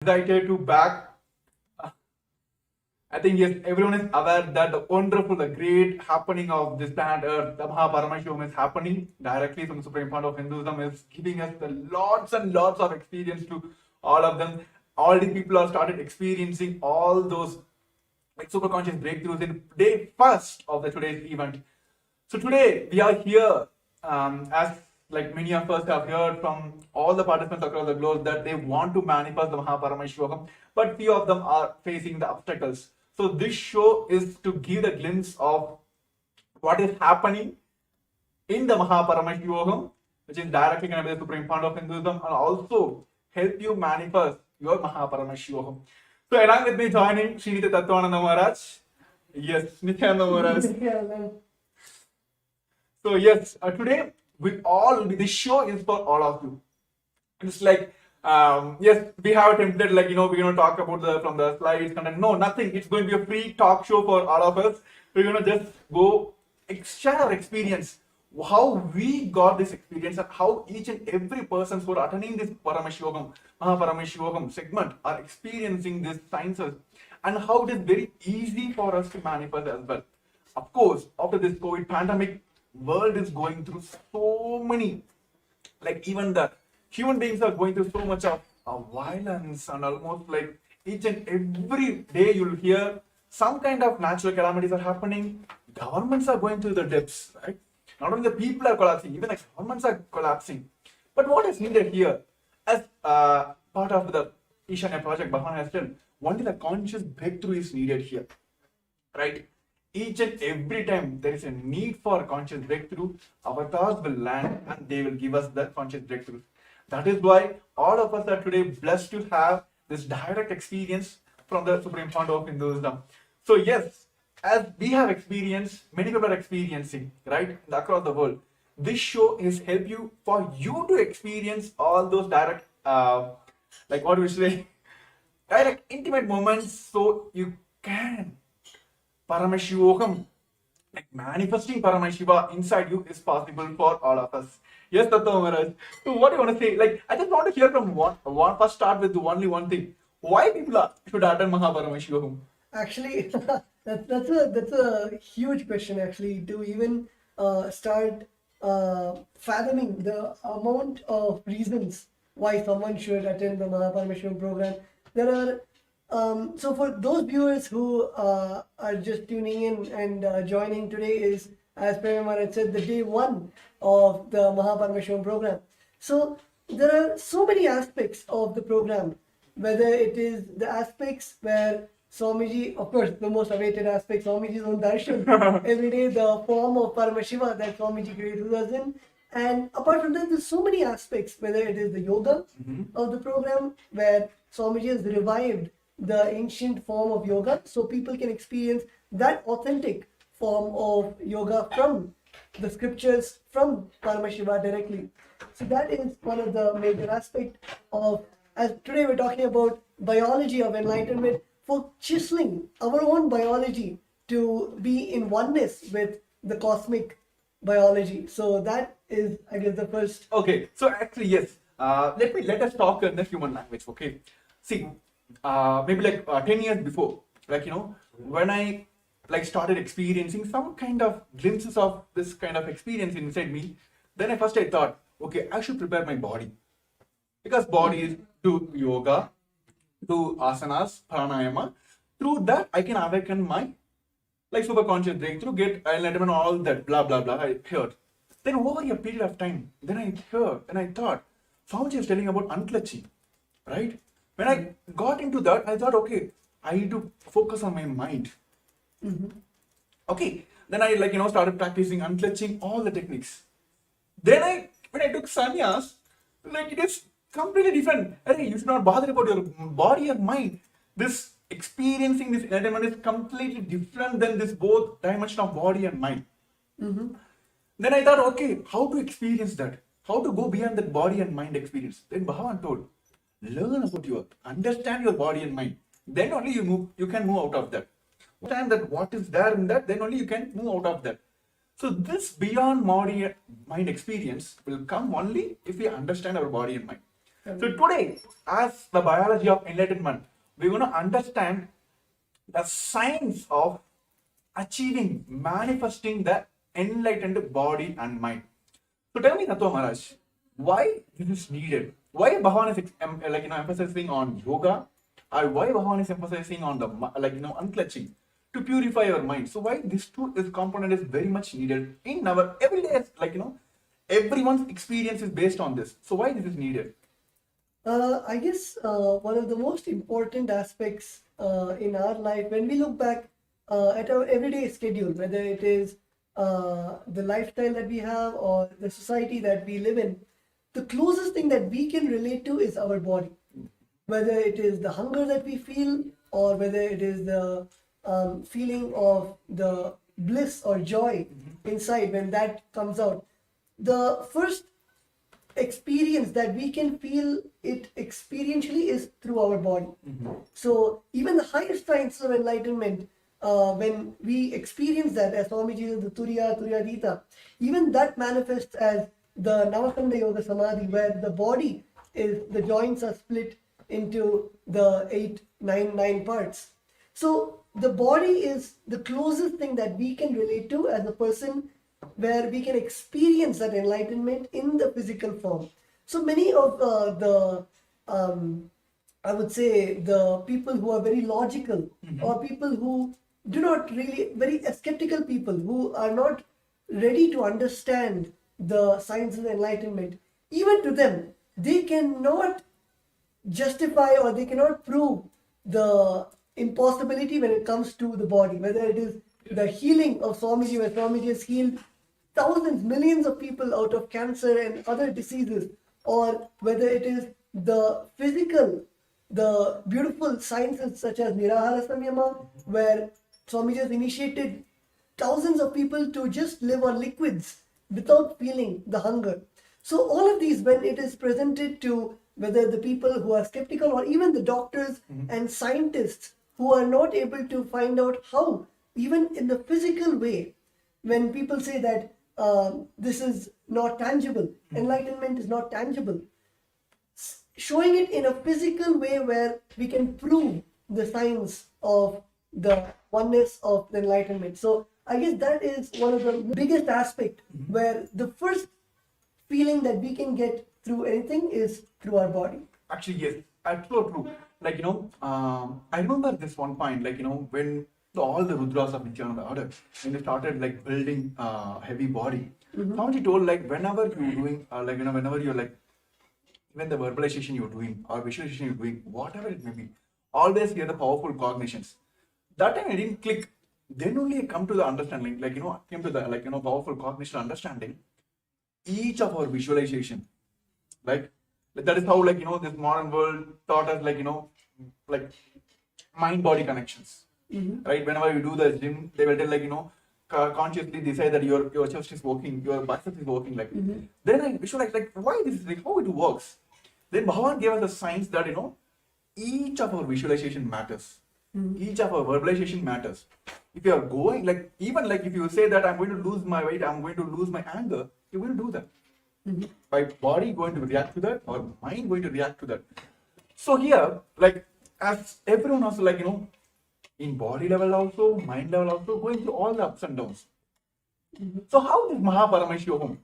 Excited to back. I think yes, everyone is aware that the wonderful, the great happening of this planet Earth, the Paramashivam is happening directly from the Supreme Fount of Hinduism, is giving us the lots and lots of experience to all of them. All the people have started experiencing all those like super conscious breakthroughs in day first of the today's event. So today we are here, as like many of us have heard from all the participants across the globe that they want to manifest the Paramashivam, but few of them are facing the obstacles. So this show is to give a glimpse of what is happening in the Paramashivam, which is directly connected to the Supreme Fount of Hinduism, and also help you manifest your Paramashivam. So along with me joining Sri Nithyananda Maharaj. Yes, Nithyananda Maharaj. So yes, today this show is for all of you. It's like yes, we have a template like we're gonna talk about from the slides content. No, nothing. It's going to be a free talk show for all of us. We're gonna just go share our experience, how we got this experience, and how each and every person who are attending this Paramashivam segment are experiencing these sciences, and how it is very easy for us to manifest as well. Of course, after this COVID pandemic, world is going through so many, like even the human beings are going through so much of violence, and almost like each and every day you'll hear some kind of natural calamities are happening. Governments are going through the depths, right? Not only the people are collapsing, even the governments are collapsing. But what is needed here, as part of the Ishanya project, Bhavan has done, only the conscious breakthrough is needed here, right? Each and every time there is a need for conscious breakthrough, avatars will land and they will give us that conscious breakthrough. That is why all of us are today blessed to have this direct experience from the Supreme Fount of Hinduism. So yes, as we have experienced, many people are experiencing, right, across the world. This show is help you for you to experience all those direct, like what we say, direct intimate moments, so you can Paramashivam, like manifesting Paramashiva inside you is possible for all of us. Yes, Tattva Maharaj. So what do you want to say? Like, I just want to hear from one first start with only one thing. Why people should attend Paramashivam? Actually, that's a huge question actually to even start fathoming the amount of reasons why someone should attend the Paramashivam program. There are so for those viewers who are just tuning in and joining today is, as Paramashivam said, the day one of the Paramashivam program. So there are so many aspects of the program, whether it is the aspects where Swamiji, of course, the most awaited aspect, Swamiji's own darshan, every day the form of Paramashiva that Swamiji created us in. And apart from that, there's so many aspects, whether it is the yoga of the program, where Swamiji has revived the ancient form of yoga, so people can experience that authentic form of yoga from the scriptures, from Paramashiva directly. So that is one of the major aspects of, as today we're talking about biology of enlightenment, for chiseling our own biology to be in oneness with the cosmic biology. So that is, I guess, the first. Okay, so actually yes, let us talk in the human language. Okay, see, maybe like 10 years before, like when I like started experiencing some kind of glimpses of this kind of experience inside me, then I thought, okay, I should prepare my body, because body is do yoga, do asanas, pranayama. Through that, I can awaken my like super conscious breakthrough, get enlightenment, all that blah blah blah. I heard. Then over a period of time, then I thought, Swamiji is telling about unclutching, right? When I got into that, I thought, okay, I need to focus on my mind. Okay, then I started practicing unclutching, all the techniques. Then when I took sannyas, like it is completely different. Hey, you should not bother about your body and mind. This experiencing this enlightenment is completely different than this both dimension of body and mind. Then I thought, okay, how to experience that? How to go beyond that body and mind experience? Then Bhagavan told, learn about understand your body and mind. Then only you can move out of that. Understand that what is there in that, then only you can move out of that. So this beyond body and mind experience will come only if we understand our body and mind. So today, as the biology of enlightenment, we're going to understand the science of achieving, manifesting the enlightened body and mind. So tell me, Natwa Maharaj, why this is needed? Why Bhagavan is emphasizing on yoga, or why Bhagavan is emphasizing on the unclutching to purify your mind? So why this component is very much needed in our everyday, everyone's experience is based on this. So why this is needed? I guess one of the most important aspects in our life, when we look back at our everyday schedule, whether it is the lifestyle that we have or the society that we live in, the closest thing that we can relate to is our body. Whether it is the hunger that we feel, or whether it is the feeling of the bliss or joy inside when that comes out. The first experience that we can feel it experientially is through our body. So even the highest science of enlightenment, when we experience that, as Swamiji says, the Turyadita, even that manifests as the Navakanda Yoga Samadhi, where the body is, the joints are split into the 9 parts. So the body is the closest thing that we can relate to as a person, where we can experience that enlightenment in the physical form. So many of I would say, the people who are very logical, or people who do not really, very skeptical people who are not ready to understand the science of enlightenment, even to them, they cannot justify or they cannot prove the impossibility when it comes to the body, whether it is the healing of Swamiji, where Swamiji has healed thousands, millions of people out of cancer and other diseases, or whether it is the physical, the beautiful sciences such as Nirahara Samyama, where Swamiji has initiated thousands of people to just live on liquids without feeling the hunger. So all of these, when it is presented to whether the people who are skeptical, or even the doctors and scientists who are not able to find out how, even in the physical way, when people say that this is not tangible, enlightenment is not tangible, showing it in a physical way where we can prove the science of the oneness of the enlightenment. So I guess that is one of the biggest aspect, where the first feeling that we can get through anything is through our body. Actually, yes, absolutely true. I remember this one point, when all the Rudras of Nithyananda order, when they started building heavy body, Swamiji told whenever you're doing, whenever you're even the verbalization you're doing or visualization you're doing, whatever it may be, always hear the powerful cognitions. That time I didn't click. Then only I come to the understanding, came to the powerful cognition understanding. Each of our visualization, that is how this modern world taught us mind body connections, right? Whenever you do the gym, they will tell consciously decide that your chest is working, your bicep is working, then I visualize why this is how it works. Then Bhagavan gave us the science that each of our visualization matters, each of our verbalization matters. If you are going even if you say that I'm going to lose my weight, I'm going to lose my anger, you will do that. My body going to react to that, or mind going to react to that. So here, as everyone also in body level also, mind level also, going through all the ups and downs. So how is Paramashivam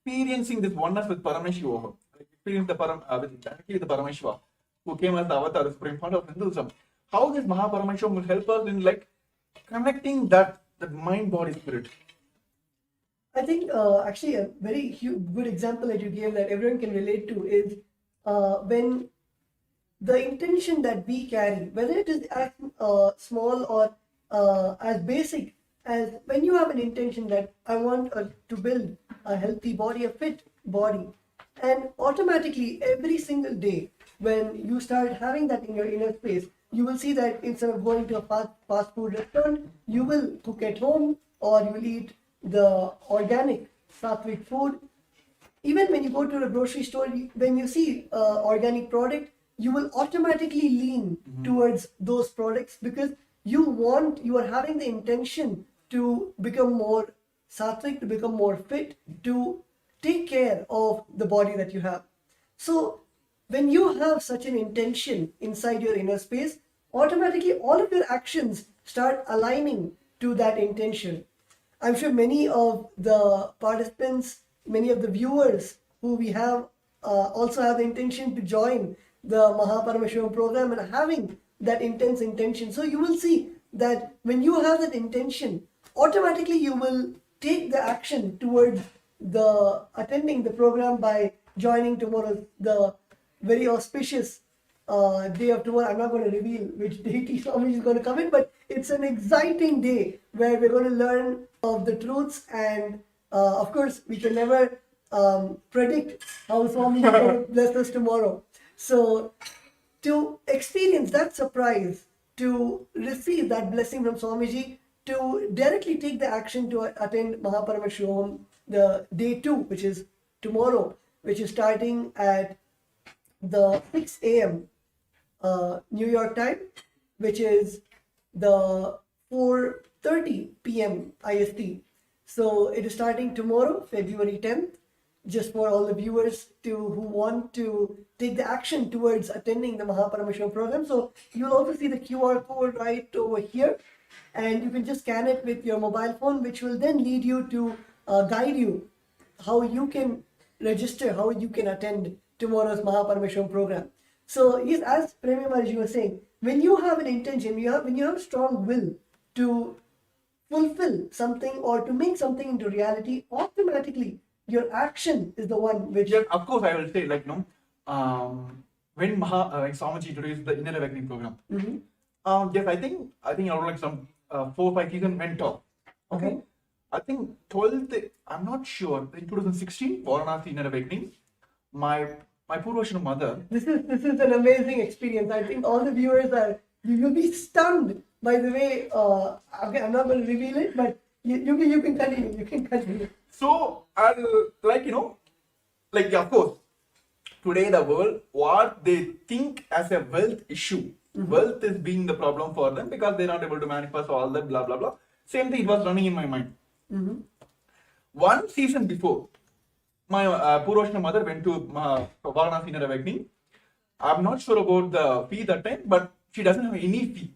experiencing this oneness with Paramashivam, experience directly the Paramashiva, who came as the avatar, the supreme founder of Hinduism? How this Paramashivam will help us in connecting that mind, body, spirit? I think actually a very good example that you gave that everyone can relate to is when the intention that we carry, whether it is as small or as basic as when you have an intention that I want to build a healthy body, a fit body, and automatically every single day when you start having that in your inner space, you will see that instead of going to a fast food restaurant, you will cook at home, or you will eat the organic sattvic food. Even when you go to a grocery store, when you see organic product, you will automatically lean towards those products, because you are having the intention to become more sattvic, to become more fit, to take care of the body that you have. So when you have such an intention inside your inner space, automatically all of your actions start aligning to that intention. I'm sure many of the participants, many of the viewers who we have also have the intention to join the Paramashivam program and having that intense intention. So you will see that when you have that intention, automatically you will take the action towards the attending the program by joining tomorrow, the very auspicious day of tomorrow. I'm not going to reveal which deity Swami is going to come in, but it's an exciting day where we're going to learn of the truths, and of course we can never predict how Swami is going to bless us tomorrow. So to experience that surprise, to receive that blessing from Swamiji, to directly take the action to attend Paramashivam, the day 2, which is tomorrow, which is starting at the 6 a.m. New York time, which is the 4:30 p.m. IST. So it is starting tomorrow, February 10th, just for all the viewers who want to take the action towards attending the Paramashivam program. So you'll also see the QR code right over here, and you can just scan it with your mobile phone, which will then lead you to guide you how you can register, how you can attend tomorrow's Paramashivam program. So yes, as Premi Maharaj was saying, when you have an intention, when you have strong will to fulfill something or to make something into reality, automatically your action is the one which... Yes, of course, I will say, like, no, when Swamiji introduced the Inner Awakening program, yes, I think around like some 4 or 5 seasons went off. Okay. I think 12th, I'm not sure, in 2016, Varanasi Inner Awakening, my Purvashana mother. This is an amazing experience. I think all the viewers you'll be stunned by the way. Okay, I'm not going to reveal it, but you can continue. You can continue. So, of course, today the world, what they think as a wealth issue, wealth is being the problem for them because they're not able to manifest all that, blah, blah, blah. Same thing, it was running in my mind. One season before, my Purvashana mother went to Varanasi Inner Awakening. I'm not sure about the fee that time, but she doesn't have any fee.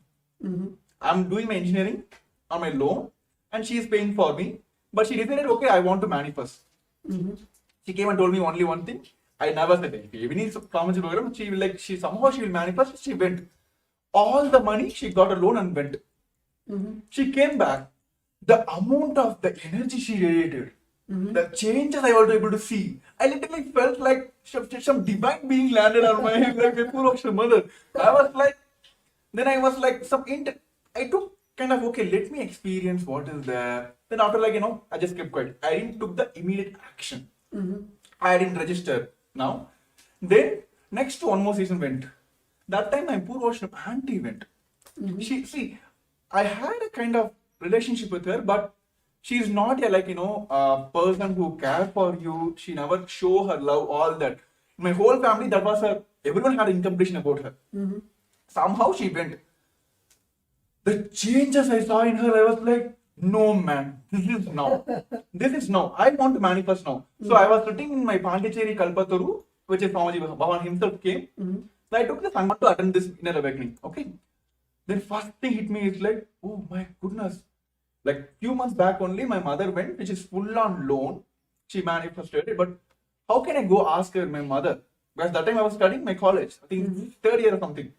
I'm doing my engineering on my loan, and she is paying for me. But she decided, okay, I want to manifest. She came and told me only one thing. I never said, even in Paramashivam program, she will manifest. She went. All the money, she got a loan and went. She came back. The amount of the energy she radiated, the changes I was able to see, I literally felt like some divine being landed on my head, like a Purvashana mother. I was like, I took kind of, okay, let me experience what is there. Then after, I just kept quiet. I didn't took the immediate action. I didn't register now. Then next one more season went. That time my Purvashana auntie went. I had a kind of relationship with her, but she's not a person who cares for you. She never show her love, all that. My whole family, that was her. Everyone had incompletion about her. Somehow she went. The changes I saw in her, I was like, no man, this is now. This is now. I want to manifest now. So I was sitting in my Pondicherry Kalpataru, which is Swamiji Bhavan himself came. So I took the Sangha to attend this Inner Awakening. Okay. Then first thing hit me is like, oh my goodness. Like few months back only, my mother went, which is full on loan. She manifested it, but how can I go ask her, my mother? Because that time I was studying my college, I think 3rd year or something.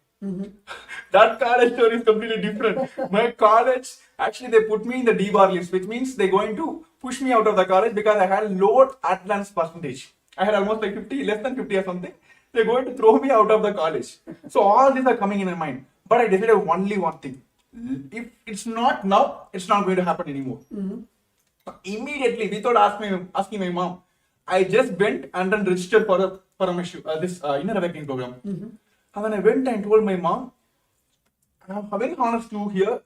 That college story is completely different. My college, actually they put me in the D-bar list, which means they're going to push me out of the college because I had low attendance percentage. I had almost like 50, less than 50 or something. They're going to throw me out of the college. So all these are coming in my mind. But I decided only one thing. If it's not now, it's not going to happen anymore. Immediately, without asking my mom, I just went and then registered for this Inner Awakening program. And when I went and told my mom, I'm very honest to here,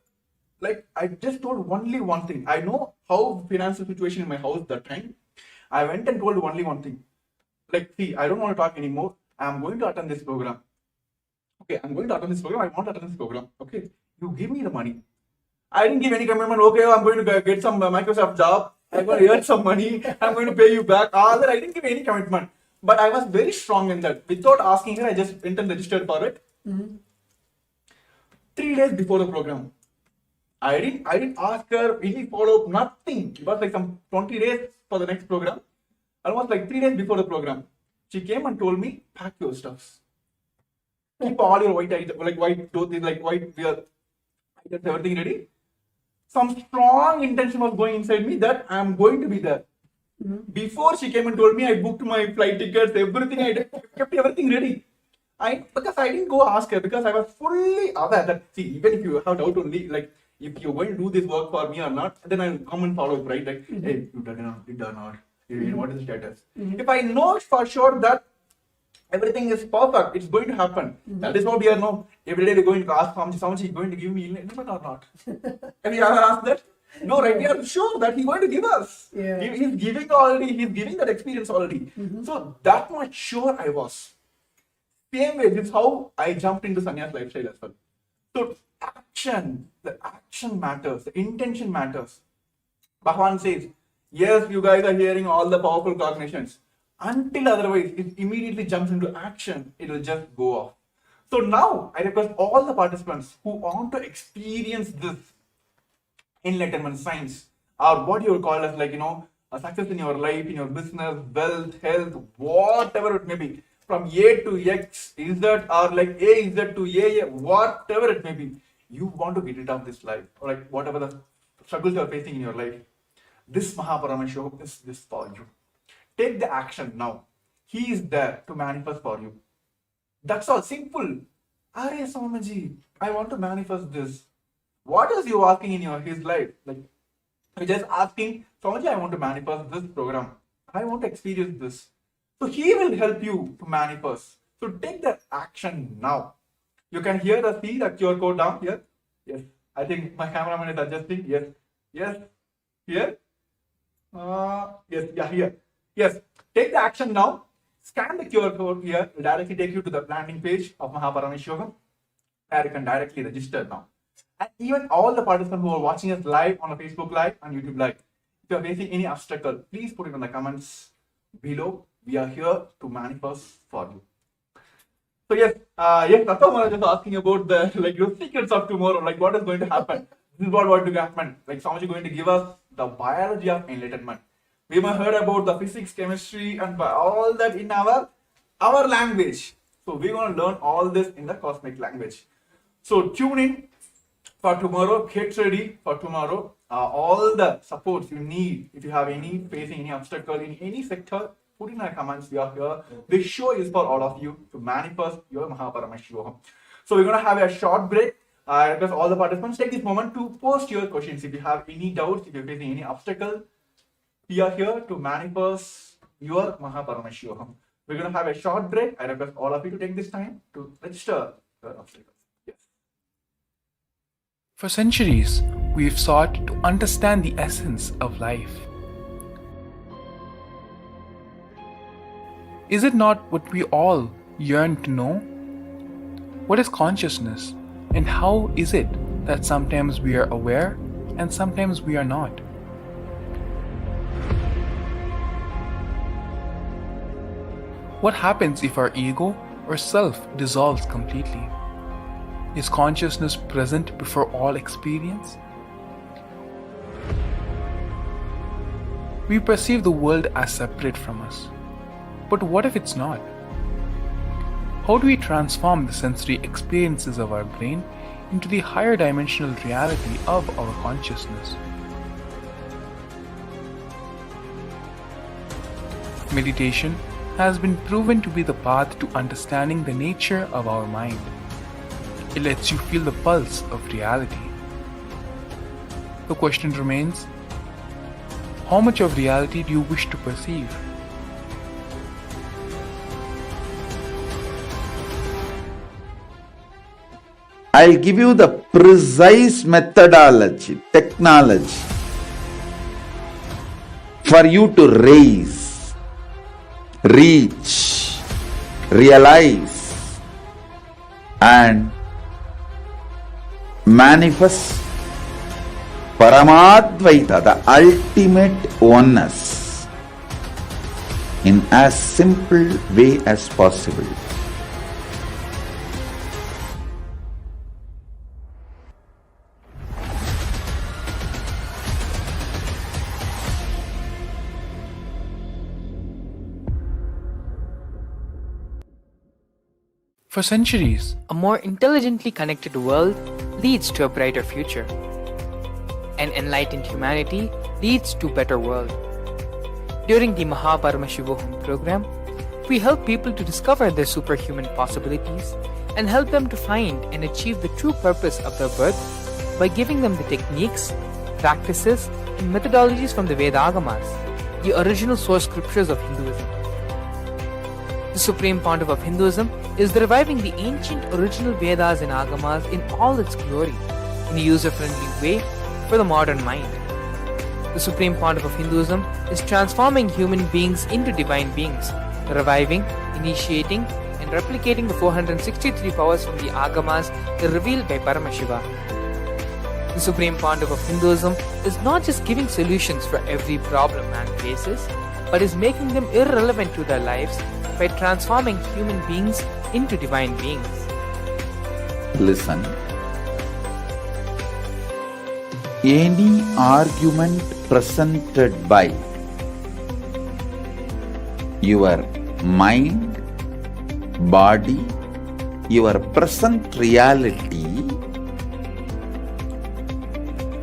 like I just told only one thing. I know how financial situation in my house that time. I went and told only one thing. Like, see, I don't want to talk anymore. I'm going to attend this program. Okay, I'm going to attend this program. I want to attend this program. Okay, you give me the money. I didn't give any commitment. Okay, I'm going to get some Microsoft job. I'm going to earn some money. I'm going to pay you back. All that, I didn't give any commitment. But I was very strong in that. Without asking her, I just went and registered for it. 3 days before the program. I didn't ask her any follow-up, nothing. It was like some 20 days for the next program. Almost like 3 days before the program. She came and told me, pack your stuffs. Keep all your white items, like white clothes, like white wear, items, everything ready. Some strong intention was going inside me that I am going to be there. Before she came and told me, I booked my flight tickets, everything. I kept everything ready. Because I didn't go ask her, because I was fully aware that, see, even if you have doubt only, like if you're going to do this work for me or not, then I'll come and follow it, right? Like, hey, you done or not? What is the status? If I know for sure that everything is perfect, it's going to happen. That is what we are now. Every day we're going to ask Swamiji, is going to give me enlightenment or not? Have you ever asked that? No, right? We are sure that he's going to give us. Yeah. He's giving already, he's giving that experience already. So that much sure I was. Same way, this is how I jumped into sannyas lifestyle as well. So the action matters, the intention matters. Bhagavan says, yes, you guys are hearing all the powerful cognitions. Until otherwise, it immediately jumps into action, it will just go off. So now, I request all the participants who want to experience this enlightenment science, or what you would call as like, a success in your life, in your business, wealth, health, whatever it may be, from A to X, Z, or like A, Z to A, whatever it may be, you want to get rid of this life, or like whatever the struggles you are facing in your life. This Paramashivam is this for you. Take the action now. He is there to manifest for you. That's all. Simple. Are Swamiji, I want to manifest this. What is you asking in his life? Like, you're just asking, Swamiji, I want to manifest this program. I want to experience this. So he will help you to manifest. So take the action now. You can see the QR code down here. Yes. I think my cameraman is adjusting. Yes. Yes. Here. Yes. Yeah, here. Yes. Take the action now. Scan the QR code here. It will directly take you to the landing page of Paramashivam. There you can directly register now. And even all the participants who are watching us live on a Facebook Live and YouTube Live, if you are facing any obstacle, please put it in the comments below. We are here to manifest for you. So yes, Tattva Maharaj is asking about the secrets of tomorrow, like what is going to happen. This is what going to happen. Like Swamiji is going to give us the biology of enlightenment. We might heard about the physics, chemistry, and all that in our language. So we're going to learn all this in the cosmic language. So tune in for tomorrow. Get ready for tomorrow. All the supports you need, if you have facing any obstacle in any sector, put in the comments. We are here. This show is for all of you to manifest your Paramashivam. So we're going to have a short break. I request all the participants take this moment to post your questions. If you have any doubts, if you're facing any obstacle, we are here to manifest your Paramashivam. We're going to have a short break. I request all of you to take this time to register your obstacles. Yes. For centuries, we've sought to understand the essence of life. Is it not what we all yearn to know? What is consciousness, and how is it that sometimes we are aware and sometimes we are not? What happens if our ego or self dissolves completely? Is consciousness present before all experience? We perceive the world as separate from us. But what if it's not? How do we transform the sensory experiences of our brain into the higher dimensional reality of our consciousness? Meditation has been proven to be the path to understanding the nature of our mind. It lets you feel the pulse of reality. The question remains, how much of reality do you wish to perceive? I'll give you the precise methodology, technology for you to raise, reach, realize, and manifest Paramadvaita, the ultimate oneness. in as simple way as possible. For centuries, A more intelligently connected world leads to a brighter future. An enlightened humanity leads to a better world. During the Paramashivam program, we help people to discover their superhuman possibilities and help them to find and achieve the true purpose of their birth by giving them the techniques, practices, and methodologies from the Vedagamas, the original source scriptures of Hinduism. The Supreme Pontiff of Hinduism is reviving the ancient original Vedas and Agamas in all its glory, in a user-friendly way for the modern mind. The Supreme Pontiff of Hinduism is transforming human beings into divine beings, reviving, initiating, and replicating the 463 powers from the Agamas revealed by Paramashiva. The Supreme Pontiff of Hinduism is not just giving solutions for every problem man faces, but is making them irrelevant to their lives by transforming human beings into divine beings. Listen. Any argument presented by your mind, body, your present reality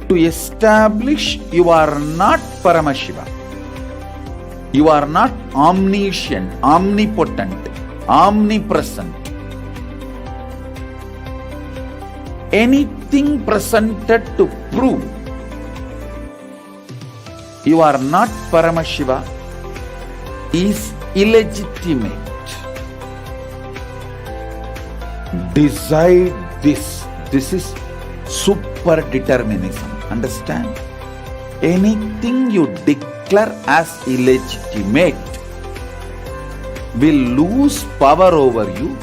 to establish you are not Paramashiva. You are not omniscient, omnipotent, omnipresent. Anything presented to prove you are not Paramashiva is illegitimate. Decide this. This is super determinism. Understand? Anything you declare as illegitimate will lose power over you,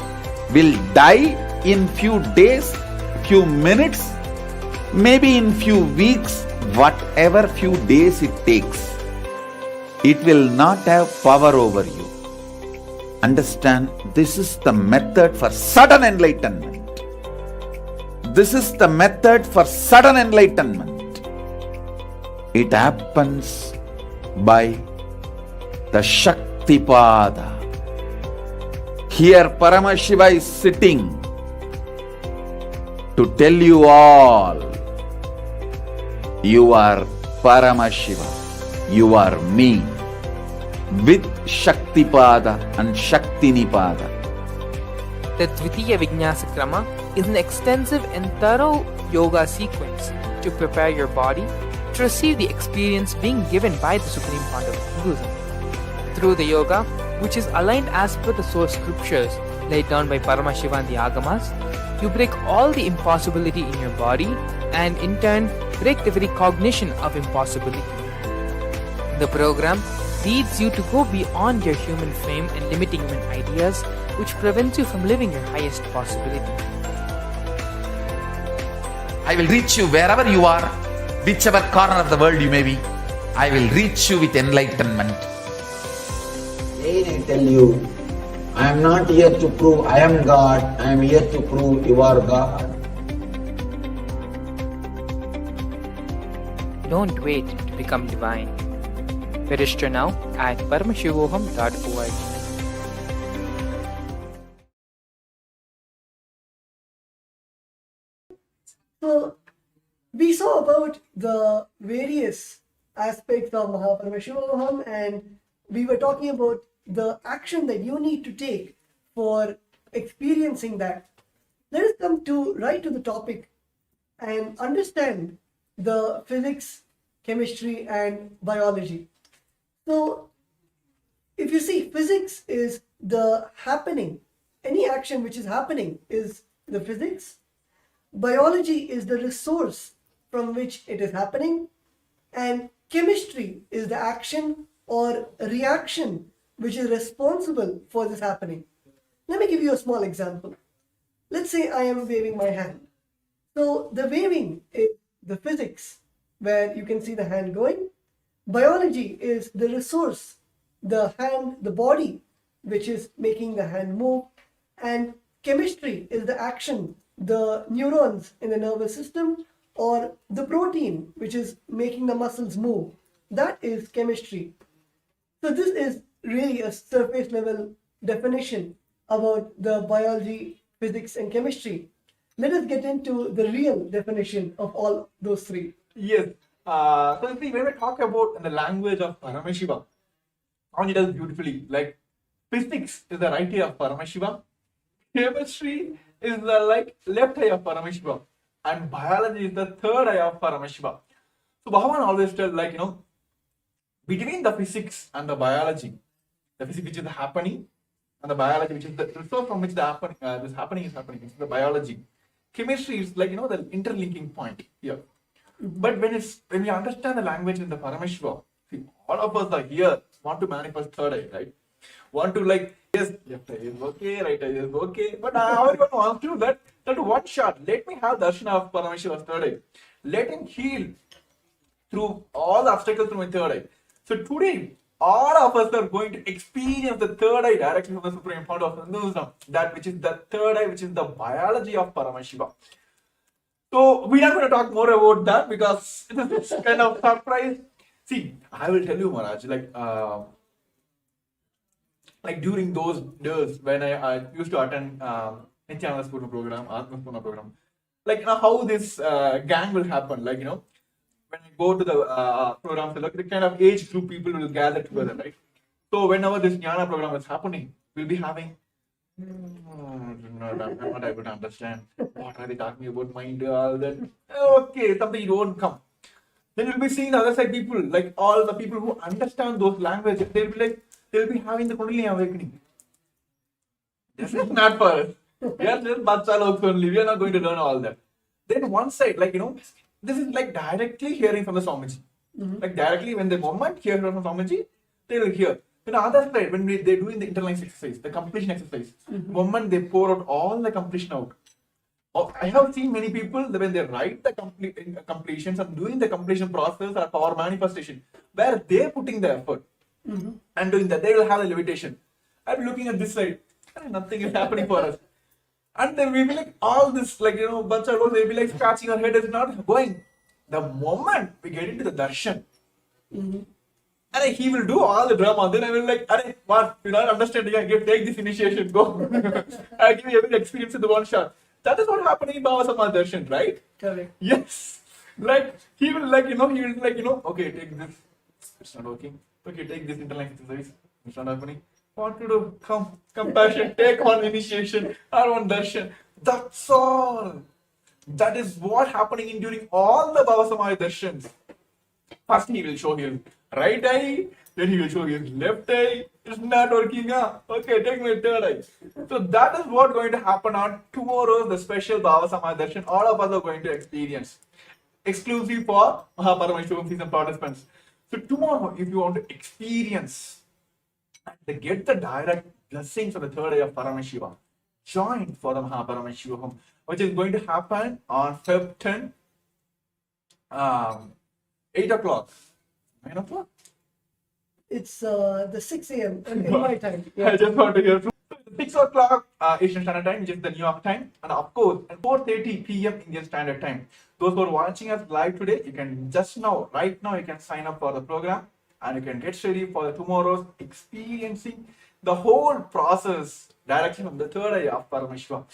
will die in few days, few minutes, maybe in few weeks, whatever few days it takes. It will not have power over you. Understand, this is the method for sudden enlightenment. This is the method for sudden enlightenment. It happens by the Shaktipada. Here Paramashiva is sitting to tell you all, you are Paramashiva, you are me, with Shaktipada and Shaktinipada. The Dvitiya Vijnasa Krama is an extensive and thorough yoga sequence to prepare your body to receive the experience being given by the Supreme Pontiff of Hinduism. Through the yoga, which is aligned as per the source scriptures laid down by Paramashiva and the Agamas, you break all the impossibility in your body and in turn break the very cognition of impossibility. The program leads you to go beyond your human frame and limiting human ideas, which prevents you from living your highest possibility. I will reach you wherever you are, whichever corner of the world you may be. I will reach you with enlightenment. Again I tell you, I am not here to prove I am God, I am here to prove you are God. Don't wait to become divine. Register now at paramashivoham.org. So, we saw about the various aspects of Paramashivam, and we were talking about the action that you need to take for experiencing that. Let us come to right to the topic and understand the physics, chemistry, and biology. So, if you see, physics is the happening. Any action which is happening is the physics. Biology is the resource from which it is happening, and chemistry is the action or reaction which is responsible for this happening. Let me give you a small example. Let's say I am waving my hand. So the waving is the physics where you can see the hand going. Biology is the resource the hand, the body, which is making the hand move, and chemistry is the action, the neurons in the nervous system, or the protein, which is making the muscles move. That is chemistry. So this is really a surface level definition about the biology, physics, and chemistry. Let us get into the real definition of all those three. Yes. So see, when we talk about the language of Paramashiva, he does beautifully. Like physics is the right eye of Paramashiva, chemistry is the left eye of Paramashiva, and biology is the third eye of Paramashiva. So Bhagavan always tells between the physics and the biology, the physics which is happening and the biology which is the resource from which this happening is happening, it's the biology. Chemistry is the interlinking point here. But when we understand the language in the Paramashiva, see, all of us are here want to manifest third eye, right? Want to yes, left eye is okay, right eye is okay, but everyone wants to that one shot. Let me have darshan of Paramashiva's third eye. Let him heal through all the obstacles through my third eye. So today, all of us are going to experience the third eye directly from the Supreme Founder of Hinduism, that which is the third eye, which is the biology of Paramashiva. So we are going to talk more about that because it's kind of surprise. See, I will tell you, Maharaj, during those days when I used to attend Nithyananda's program, Atma's program, how this gang will happen, when I go to the program, the kind of age group people will gather together, right? So whenever this Jnana program is happening, we'll be having I'm not able to understand. What are they talking about? Mind, all that. Okay, something you won't come. Then you'll be seeing the other side people, all the people who understand those languages, they'll be having the Kundalini awakening. This is not for us. We are just Bacha only. We are not going to learn all that. Then one side, this is directly hearing from the Swamiji. Directly when the moment hear from Swamiji, they will hear. Then the other side, when they're doing the internalizing exercise, the completion exercise, the moment they pour out all the completion out. I have seen many people when they write the completions and doing the completion process or power manifestation, where they're putting the effort and doing that, they will have a levitation. I'm looking at this side, and nothing is happening for us. And then we will all this, bacha, they'll be scratching our head, is not going. The moment we get into the darshan, and he will do all the drama. Then I will what? You're not understanding. Take this initiation. Go. I'll give you every experience in the one shot. That is what happening in Baba Sama Darshan, right? Correct. Yes. He will okay, take this. It's not working. Okay, take this internal exercise. It's not happening. What to do? Come, compassion. Take one initiation or one darshan. That's all. That is what happening during all the Baba Sama Darshans. First he will show his right eye, then he will show his left eye. It's not working. Okay, take my third eye. So that is what going to happen on tomorrow's the special Baba Sama Darshan. All of us are going to experience. Exclusive for Paramashivam season participants. So tomorrow, if you want to experience and get the direct blessings of the third eye of Paramashiva, join for the Paramashivam, which is going to happen on Feb 10, 8 o'clock. 9 o'clock? It's the 6 a.m. in my time. I just want to hear from 6 o'clock Eastern Standard Time, which is the New York time, and of course at 4:30 p.m. Indian Standard Time. Those who are watching us live today, you can right now, you can sign up for the program and you can get ready for tomorrow's experiencing the whole process directly from the third eye of Paramashiva.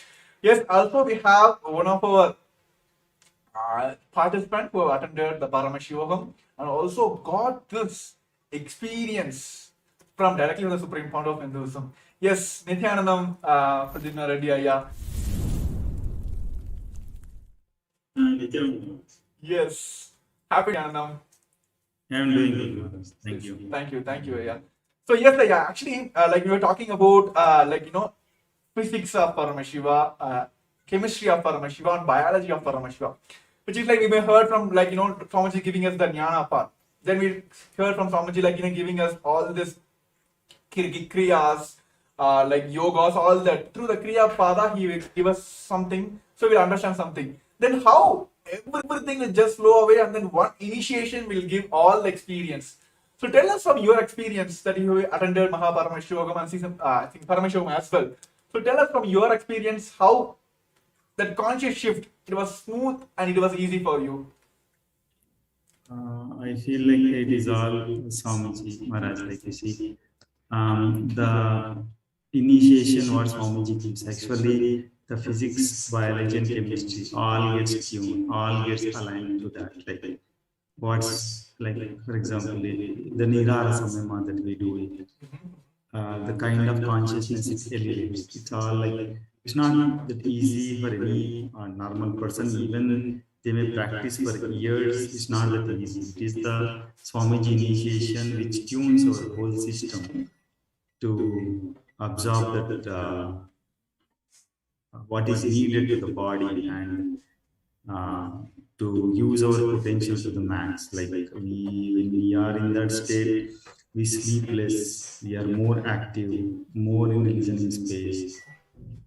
Yes, also we have one of our participants who have attended the Paramashivam and also got this experience from directly from the Supreme Founder of Hinduism. Yes, Nithyanandam Pradipna Reddy Ayya. Nithyananda. Yes, happy Nithyanandam. I'm doing good. Thank you. Thank you, Ayya. So yes, Ayya, actually, we were talking about physics of Paramashiva, chemistry of Paramashiva, and biology of Paramashiva, which is we may heard from Swamiji giving us the jnana part. Then we heard from Swamiji giving us all this kriyas, yogas, all that. Through the kriya pada, he will give us something, so we'll understand something. Then how everything will just flow away, and then one initiation will give all the experience. So tell us from your experience that you attended Paramashivam and season, I think Paramashivam as well. So tell us from your experience how that conscious shift, it was smooth and it was easy for you. I feel like it is all Swamiji Maharaj, like you see. The initiation what Swamiji gives, actually the physics, biology and chemistry all gets tuned, all gets aligned to that. Like what's like, for example, the Nirara Samyama that we do it. The kind of consciousness it elevates. It's all like, it's not that easy for any normal person. Even they may practice for years. It's not that easy. It is the Swamiji initiation which tunes our whole system to absorb that what is needed to the body and to use our potential to the max. Like when we are in that state, we sleep less, we are more active, more in listening space,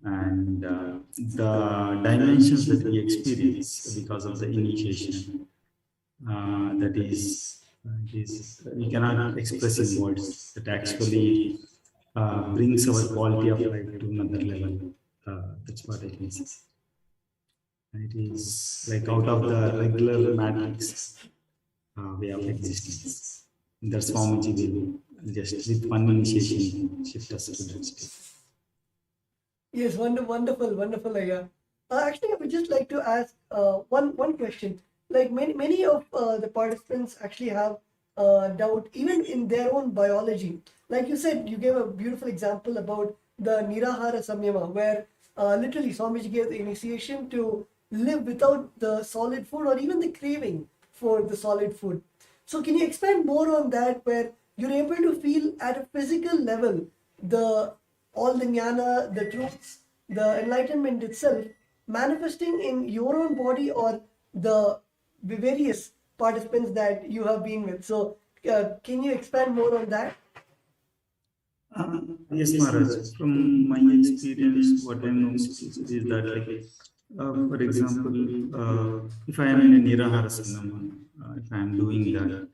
and the dimensions that we experience because of the initiation, that is, we cannot express in words. That actually brings our quality of life to another level. That's what I can say. It is like out of the regular matrix way of existence. That's Swamiji will just with one initiation shift us to that state. Yes, wonderful, Aya. Actually, I would just like to ask one question. Like many of the participants actually have doubt even in their own biology. Like you said, you gave a beautiful example about the Nirahara Samyama, where literally Swamiji gave the initiation to live without the solid food or even the craving for the solid food. So can you expand more on that, where you're able to feel at a physical level all the jnana, the truths, the enlightenment itself manifesting in your own body or the various participants that you have been with? So can you expand more on that? Yes, Maharaj. From my experience, what I know is that, like, for example, if I am in a Nirahara Sangamam, if I am doing that,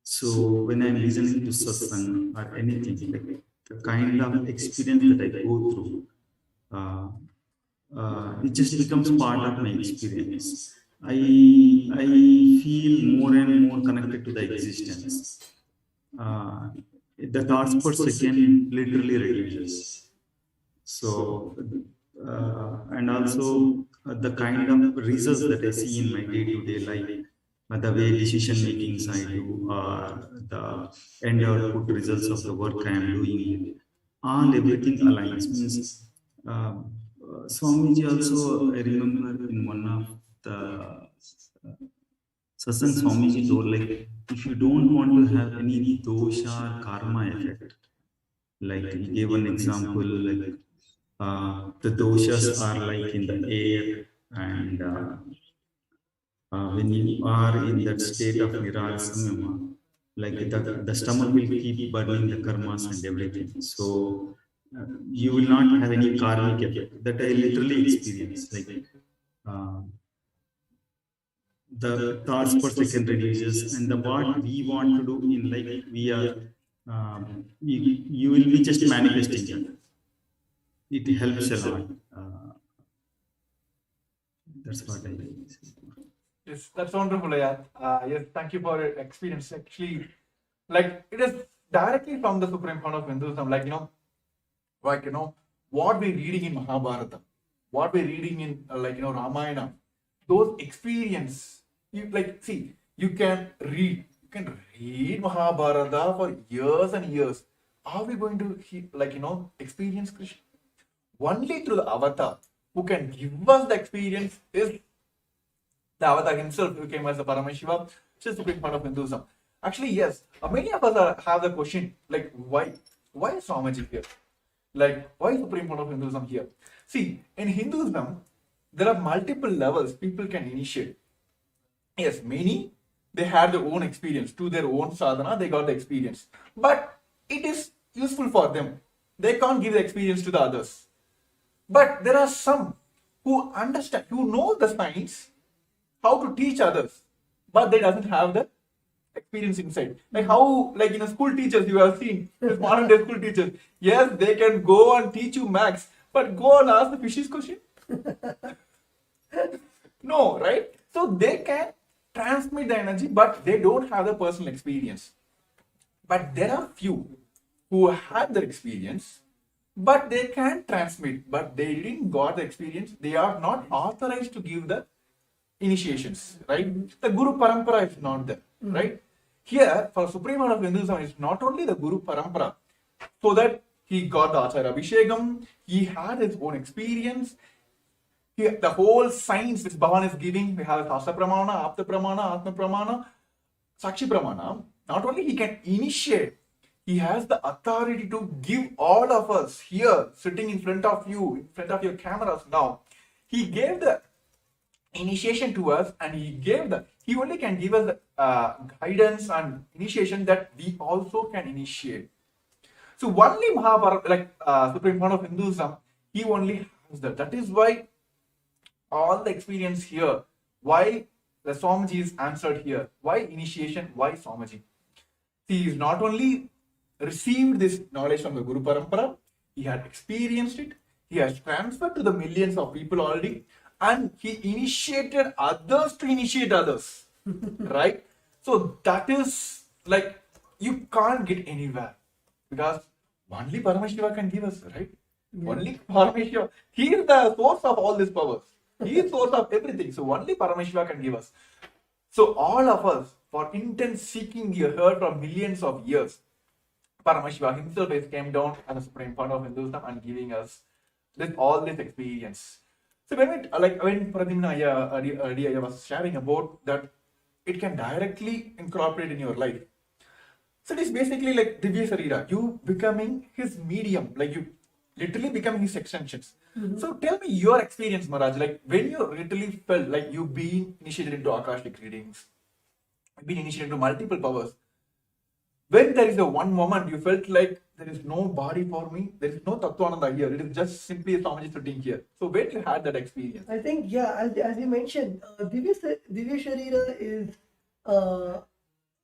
so when I am listening to satsang or anything, like the kind of experience that I go through, it just becomes part of my experience. I feel more and more connected to the existence. The thoughts per second literally reduces. So, and also the kind of results that I see in my day-to-day life, the way decision makings I do, or the end output results of the work I am doing, all everything aligns. Means Swamiji also, I remember in one of the satsang, Swamiji told, like, if you don't want to have any dosha or karma effect, like he gave an example, like the doshas are like in the air, and when you are in that state of Nirara Samyama, like the stomach will keep burning the karmas and everything. So you will not have any karmic effect. That I literally experienced. Like the thoughts per second reduces, and the what we want to do in life, we are you will be just manifesting that. It helps a lot. That's what I say. Yes, that's wonderful, yeah. Yes, thank you for your experience. Actually, like it is directly from the Supreme Fount of Hinduism. Like what we're reading in Mahabharata, what we're reading in Ramayana, those experience. You can read Mahabharata for years and years. Are we going to experience Krishna? Only through the avatar who can give us the experience is the avatar himself, who came as the Paramashivam, which is the Supreme Fount of Hinduism. Actually, yes, many of us have the question, like, why is Swamiji here? Like, why is Supreme Fount of Hinduism here? See, in Hinduism, there are multiple levels people can initiate. Yes, many, they had their own experience. To their own sadhana, they got the experience. But it is useful for them. They can't give the experience to the others. But there are some who understand, who know the science, how to teach others, but they doesn't have the experience inside. Like how, like, school teachers you have seen, these modern day school teachers. Yes, they can go and teach you maths, but go and ask the fishes question. No, right? So they can transmit the energy, but they don't have the personal experience. But there are few who had the experience, but they can transmit, but they didn't got the experience. They are not authorized to give the initiations, right? The Guru Parampara is not there, right? Here, for Supreme Lord of Hinduism, it's not only the Guru Parampara, so that he got the Acharya Abhishekam, he had his own experience. The whole science which Bhavan is giving, we have Sastra Pramana, Apta Pramana, Atma Pramana, Sakshi Pramana. Not only he can initiate, he has the authority to give all of us here, sitting in front of you, in front of your cameras now. He gave the initiation to us, and he only can give us the guidance and initiation that we also can initiate. So only Mahabharata, like Supreme Lord of Hinduism, he only has that. That is why all the experience here, why the Swamiji is answered here, why initiation, why Swamiji. He is not only received this knowledge from the Guru Parampara, he had experienced it, he has transferred to the millions of people already, and he initiated others to initiate others. Right? So that is like, you can't get anywhere, because only Paramashiva can give us, right? Only Paramashiva. He is the source of all these powers. He is source of everything. So only Paramashiva can give us. So all of us, for intense seeking, you heard from millions of years, Paramashiva himself has came down as a supreme founder of Hinduism and giving us all this experience. So when Pradimna earlier was sharing about that, it can directly incorporate in your life. So it is basically like Divya Sarira, you becoming his medium, like you literally becoming his extensions. So tell me your experience, Maharaj, like when you literally felt like you being initiated into Akashic readings, been initiated into multiple powers. When there is a one moment you felt like there is no body for me, there is no Tattvananda here, it is just simply a Swamiji sitting here. So when you had that experience? I think, yeah, as you mentioned, Divya Sharira is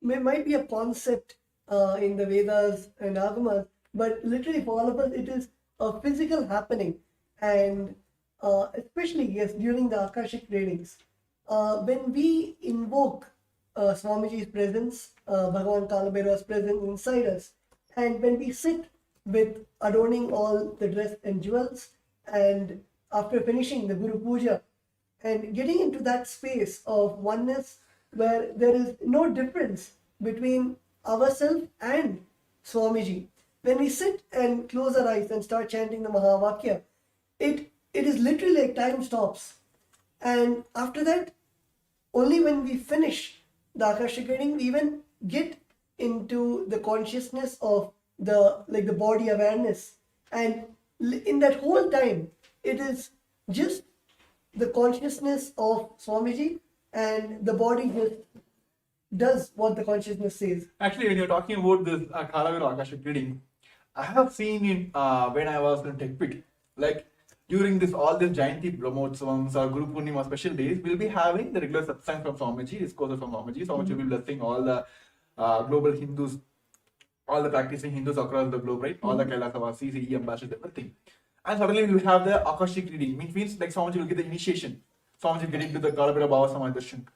might be a concept in the Vedas and Agamas, but literally for all of us, it is a physical happening. And especially, yes, during the Akashic readings, when we invoke Swamiji's presence, Bhagavan Kalabhaira's presence inside us, and when we sit with adorning all the dress and jewels, and after finishing the Guru Puja, and getting into that space of oneness where there is no difference between ourselves and Swamiji. When we sit and close our eyes and start chanting the Mahavakya, it is literally like time stops. And after that, only when we finish the Akashic reading, we even get into the consciousness of the body awareness. And in that whole time, it is just the consciousness of Swamiji, and the body just does what the consciousness says. Actually, when you're talking about this Kalavira Akashic reading, I have seen in when I was in TechPit, like during all these Jayanti Brahmotsavams or Guru Purnima special days, we'll be having the regular satsang from Swamiji, discourses from Swamiji. Swamiji will be blessing all the global Hindus, all the practicing Hindus across the globe, right? All the Kailasavasis, CE ambassadors, everything. And suddenly we will have the Akashic reading, which means like Swamiji will get the initiation. Swamiji will get into the Kalavira Bhava Samadharshan.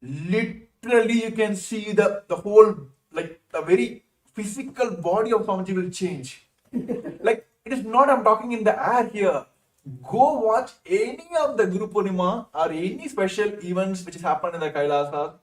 Literally, you can see the whole, like the very physical body of Swamiji will change. Like, it is not I'm talking in the air here. Go watch any of the Guru Purnima or any special events which has happened in the Kailasa.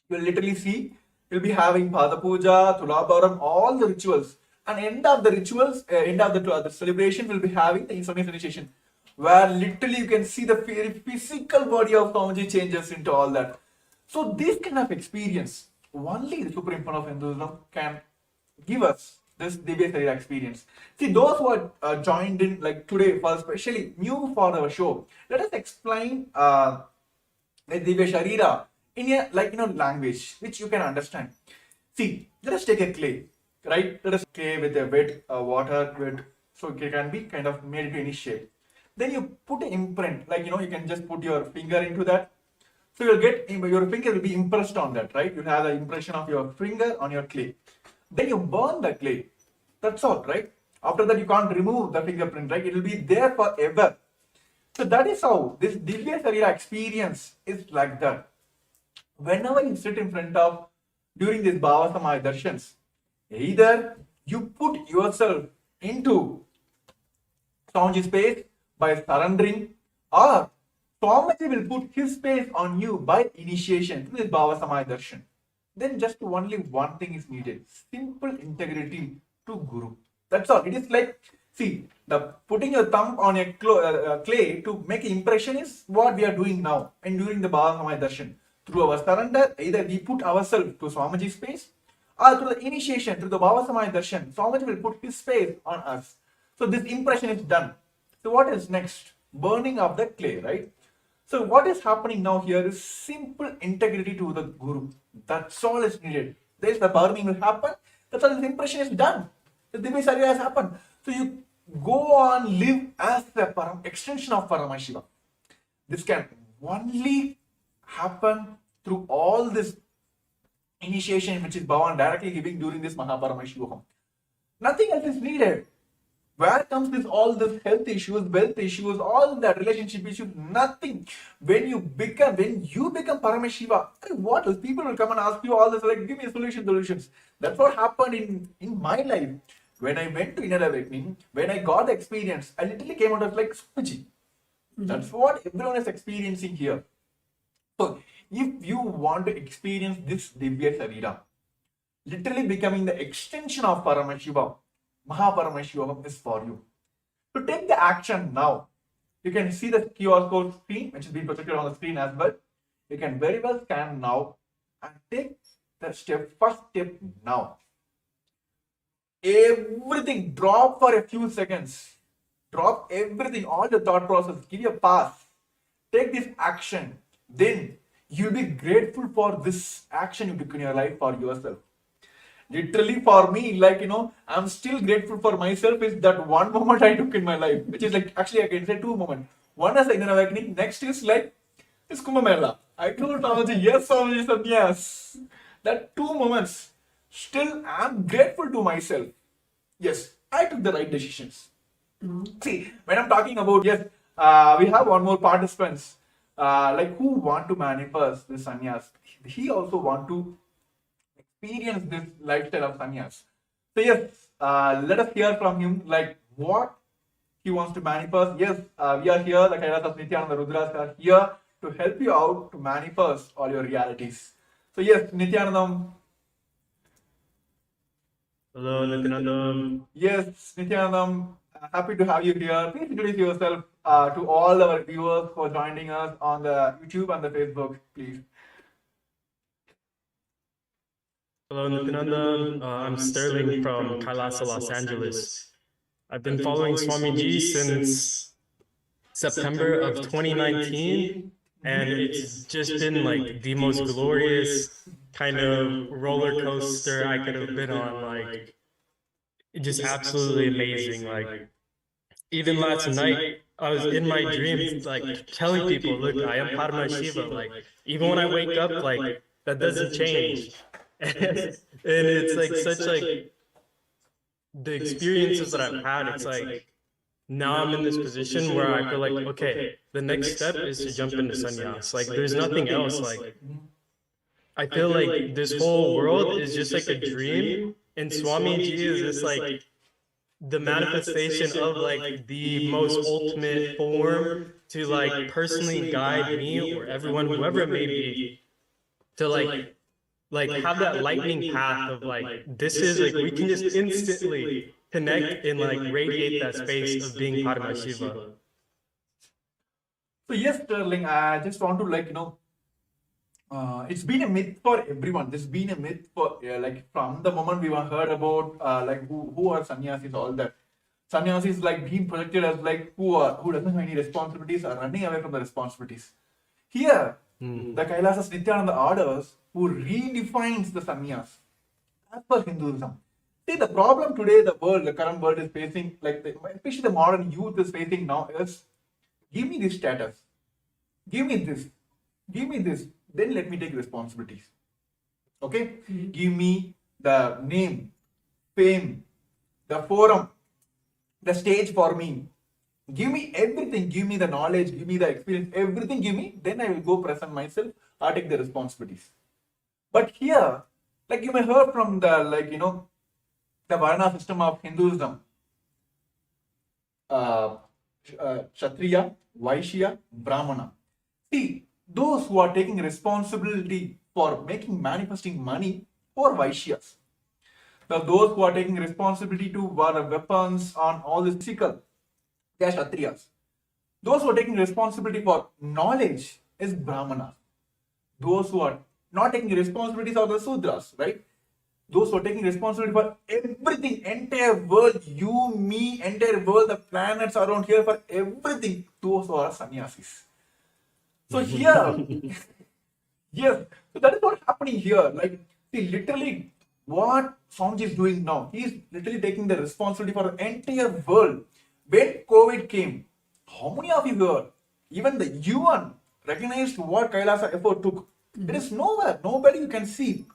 You will literally see, you'll be having Pada Puja, Tulabharam, all the rituals. And end of the rituals, end of the celebration, will be having the Swami initiation, where literally you can see the very physical body of Swamiji changes into all that. So this kind of experience, only the Supreme Founder of Hinduism can give us this Divya Sharira experience. See, those who are joined in like today, for especially new for our show, let us explain the Divya Sharira in a language which you can understand. See, let us take a clay, right? Let us clay with a wet water, so it can be kind of made into any shape. Then you put an imprint, you can just put your finger into that. So you'll get, your finger will be impressed on that, right? You'll have the impression of your finger on your clay. Then you burn the clay. That's all, right? After that, you can't remove the fingerprint, right? It will be there forever. So that is how this Divya Sarira experience is like that. Whenever you sit in front of, during this Bhava Samaya Darshans, either you put yourself into Swamiji's space by surrendering, or Swamiji will put his space on you by initiation to this Bhava Samaya Darshan. Then just only one thing is needed: simple integrity to Guru. That's all. It is like, see, the putting your thumb on a clay to make an impression is what we are doing now and during the Bhava Samaya Darshan. Through our surrender, either we put ourselves to Swamiji's space, or through the initiation, through the Bhava Samaya Darshan, Swamiji will put his space on us. So this impression is done. So what is next? Burning of the clay, right? So what is happening now here is simple integrity to the Guru. That's all is needed. There is the burning will happen. That's all. This impression is done. The Divya Sarira has happened. So you go on, live as the extension of Paramashivam. This can only happen through all this initiation which is Bhavan directly giving during this Mahaparamashivaham. Nothing else is needed. Where comes this, all this health issues, wealth issues, all that relationship issues? Nothing. When you become Paramashiva, what else? People will come and ask you all this, like, give me solutions. That's what happened in my life. When I went to inner awakening, when I got the experience, I literally came out of like Swamiji. That's what everyone is experiencing here. So if you want to experience this Divya Sarira, literally becoming the extension of Paramashiva, Mahaparamashivam is for you. To take the action now, you can see the QR code screen, which is being projected on the screen as well. You can very well scan now and take the first step now. Everything, drop for a few seconds. Drop everything, all the thought process, give you a pass. Take this action. Then you'll be grateful for this action you took in your life for yourself. Literally for me, like, I'm still grateful for myself is that one moment I took in my life, which is like, actually I can say two moments. One is the inner awakening, next is like, it's Kumbh Mela. I told Swamiji, yes, Swamiji said yes. That 2 moments, still I'm grateful to myself. Yes, I took the right decisions. See, when I'm talking about, yes, we have one more participants, like who want to manifest this sannyas. He also want to experience this lifestyle of sannyas. So yes, let us hear from him, like what he wants to manifest. Yes, we are here, the Kailas of Nithyananda Rudras are here to help you out to manifest all your realities. So yes, Nithyanandam. Hello, Nithyananda. Yes, Nithyanandam, happy to have you here. Please introduce yourself to all our viewers for joining us on the YouTube and the Facebook, please. Hello, Nithyananda. I'm Sterling from Kailasa, Los Angeles. I've been following Swamiji since September of 2019, and it's just been like the most glorious kind of roller coaster I could have been on. Like, just absolutely amazing. Like, even last night, I was in my dreams, like telling people, look, I am Paramashiva. Like, even when I wake up, like, that doesn't change. And it's like such like the experiences that I've had, it's like now I'm in this position where I feel like, okay, the next step is to jump into sannyas. Like, there's nothing else. Like, I feel like this whole world is just like a dream, and Swamiji is just like the manifestation of like the most ultimate form to like personally guide me or everyone, whoever it may be, to like have that lightning path of like, this is like, we can just instantly connect and like radiate that space of being Paramashiva. So yes, Sterling, I just want to like, it's been a myth for everyone. This has been a myth for like from the moment we were heard about like who are sannyasis, all that. Sannyasis like being projected as like who doesn't have any responsibilities or running away from the responsibilities. Here, the Kailasas Nithyananda orders who redefines the sannyas as per Hinduism. See, the problem today the current world is facing, like especially the modern youth is facing now is, give me this status, give me this. give me this, then let me take responsibilities. Okay, give me the name, fame, the forum, the stage for me, give me everything, give me the knowledge, give me the experience, everything give me, then I will go present myself or take the responsibilities. But here, like you may heard from the, like, you know, the Varna system of Hinduism, Kshatriya, Vaishya, Brahmana. See, those who are taking responsibility for making manifesting money or Vaishyas. Now, those who are taking responsibility to wear weapons on all the physical, they are Kshatriyas. Those who are taking responsibility for knowledge is Brahmanas. Those who are not taking responsibilities are the Sudras, right? Those who are taking responsibility for everything, entire world, you, me, entire world, the planets around here, for everything, those are sannyasis. So here, yes, so that is what's happening here. Like, see, literally, what Swamiji is doing now, he is literally taking the responsibility for the entire world. When COVID came, how many of you heard? Even the UN recognized what Kailasa effort took. There is nowhere, nobody you can see.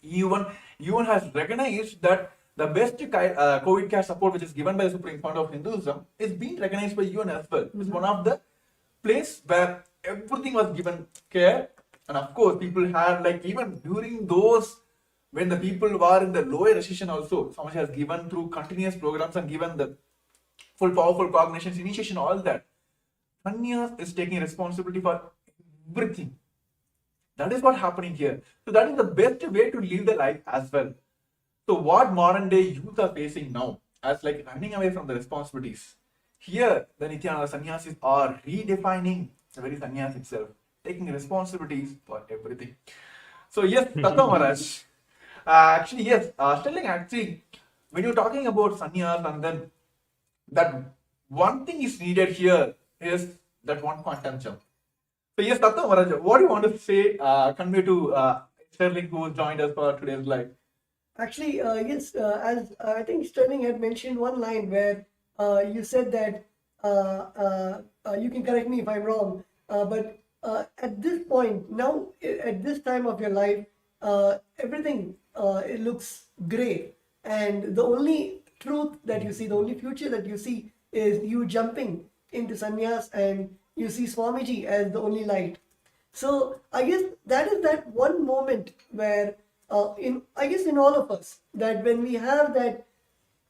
UN has recognized that the best COVID care support which is given by the Supreme Court of Hinduism is being recognized by UN as well. It's one of the place where everything was given care, and of course people had, like, even during those when the people were in the lower recession also, Swamiji has given through continuous programs and given the full powerful cognitions, initiation, all that. Sannyas is taking responsibility for everything. That is what's happening here. So that is the best way to live the life as well. So what modern day youth are facing now as like running away from the responsibilities. Here, the Nithyananda sannyasis are redefining the very sannyas itself, taking responsibilities for everything. So yes, Tattva Maharaj. Actually, yes, Sterling, actually, when you're talking about sannyas, and then that one thing is needed here is that one quantum jump. So yes, Tattva Maharaj, what do you want to say, convey to Sterling who joined us for today's live? Actually, yes, as I think Sterling had mentioned one line where you said that you can correct me if I'm wrong, but at this point, now at this time of your life, everything it looks gray, and the only truth that you see, the only future that you see is you jumping into sannyas, and you see Swamiji as the only light. So I guess that is that one moment where in all of us, that when we have that,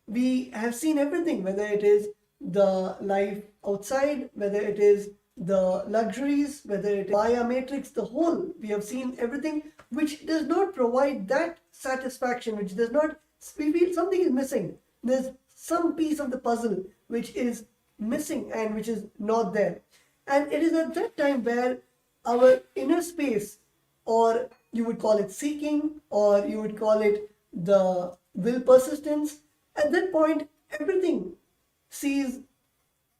we have seen everything, whether it is the life outside, whether it is the luxuries, whether it is Maya matrix, the whole, we have seen everything which does not provide that satisfaction, which does not, we feel something is missing. There's some piece of the puzzle which is missing and which is not there. And it is at that time where our inner space, or you would call it seeking, or you would call it the will persistence, at that point, everything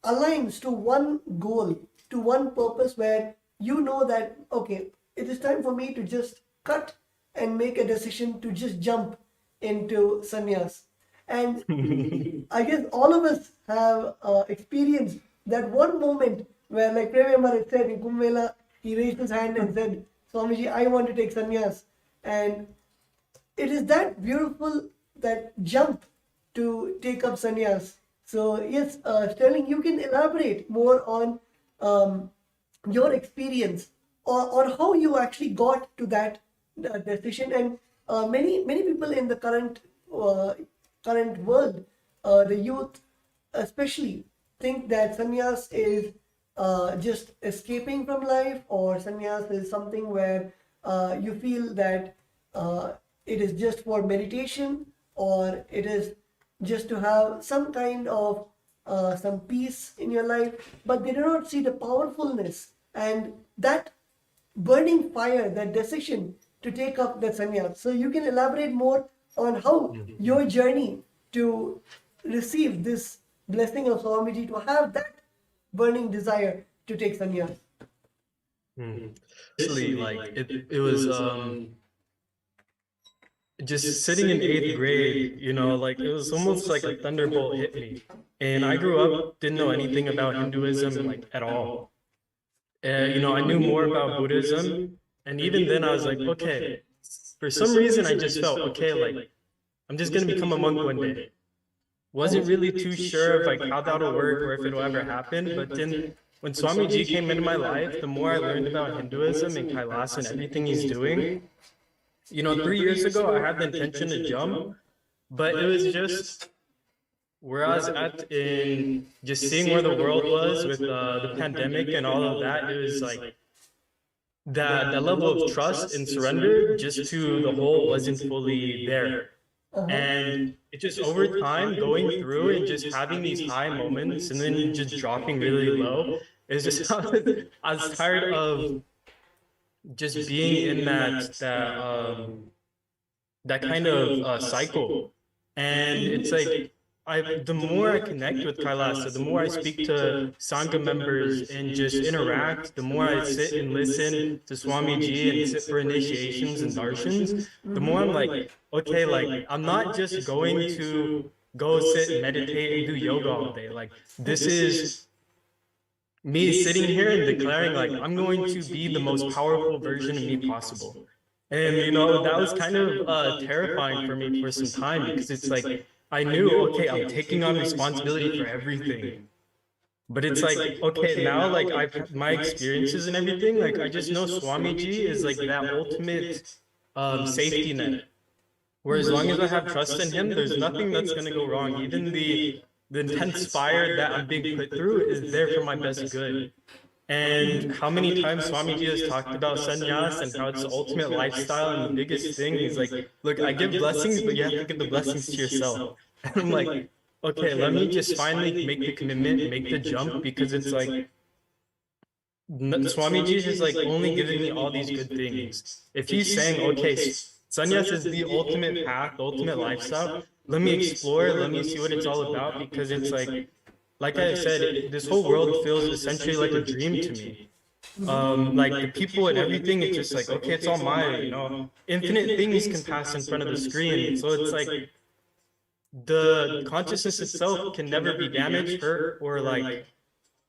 aligns to one goal, to one purpose, where you know that, okay, it is time for me to just cut and make a decision to just jump into sannyas. And I guess all of us have experienced that one moment where, like Premamar said in Kumbh, he raised his hand and said, Swamiji, I want to take sannyas. And it is that beautiful, that jump to take up sannyas. So yes, Sterling, you can elaborate more on your experience, or how you actually got to that decision. And many people in the current world, the youth especially, think that sannyas is just escaping from life, or sannyas is something where you feel that it is just for meditation, or it is just to have some kind of some peace in your life, but they do not see the powerfulness and that burning fire, that decision to take up that sannyas. So you can elaborate more on how your journey to receive this blessing of Swamiji, to have that burning desire to take sannyas. Actually, like it was just sitting in eighth grade, you know, like it was almost like a thunderbolt hit me. And I grew up, didn't know anything about Hinduism, like at all. I knew more about Buddhism. And even then I was like, okay, for some reason I just felt, okay, like I'm just going to become a monk one day. Wasn't really too sure of like how that'll work or if it'll ever happen. But then when Swamiji came into my life, the more I learned about Hinduism and Kailasa and everything he's doing, 3 years ago, I had the intention to jump, but it was just where I was at in just seeing where the world was with the pandemic and all of that. It was like that level of trust and surrender just to the whole wasn't fully there. And it just over time going through and just having these high moments and then just dropping really low. It's just I was tired of just being in that kind of cycle. And it's like the more I connect with Kailasa, the more I speak to Sangha members and just interact, the more I sit and listen to Swamiji and sit for initiations and darshans, the more I'm like, okay, like I'm not just going to go sit and meditate and do yoga all day. Like this is me sitting here and declaring like I'm going to be the most powerful version of me possible. And that was kind of terrifying for me for some time because it's like I knew, okay, I'm taking on responsibility for everything. But it's like, okay, now like I've my experiences and everything, like I just know Swamiji is like that ultimate safety net. Where as long as I have trust in him, there's nothing that's gonna go wrong. Even the intense fire that I'm being put through is there for my best good. And how many times Swamiji has talked about sannyas and how it's the ultimate lifestyle and the biggest thing. He's like, look, I give blessings, but you have to give the blessings to yourself. And I'm like, okay, let me just finally make the commitment, make the jump, because it's like, Swamiji has like only given me all these good things. If he's saying, okay, sannyas is the ultimate path, the ultimate lifestyle, let me explore, let me see what it's all about, because it's like I said, this whole world feels essentially like a dream to me. Like the people and everything, it's just like, okay, it's all mine, infinite things can pass in front of the screen. So it's like the consciousness itself can never be damaged, hurt, or like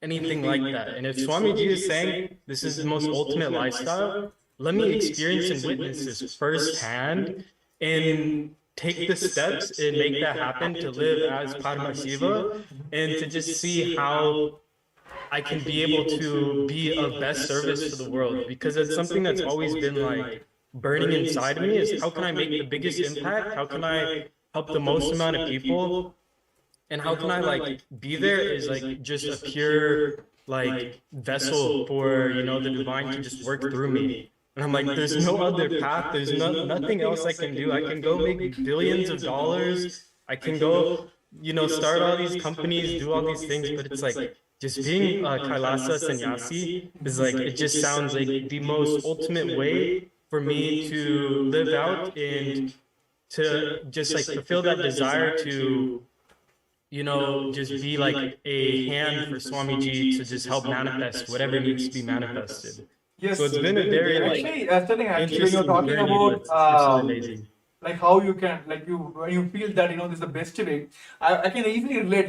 anything like that. And if Swamiji is saying this is the most ultimate lifestyle, let me experience and witness this firsthand and take the steps and make that happen to live as Paramashiva and to just see how I can be able to be of best service to the world, because it's something that's always been like burning inside of me is how can I make the biggest impact? How can I help the most amount of people? And how can I like be there is like just a pure like vessel for, the divine to just work through me. And I'm like, there's no other path. There's nothing else I can do. I can go make billions of dollars. I can go, start all these companies, do all these things. But it's like, just being Kailasa sannyasi is like, it just sounds like the most ultimate way for me to live out and to just like fulfill that desire to, just be like a hand for Swamiji to just help manifest whatever needs to be manifested. Yes. So it's been a very actually, when you're interesting talking journey, about but it's so amazing. like how you can when you feel that this is the best way, I can easily relate.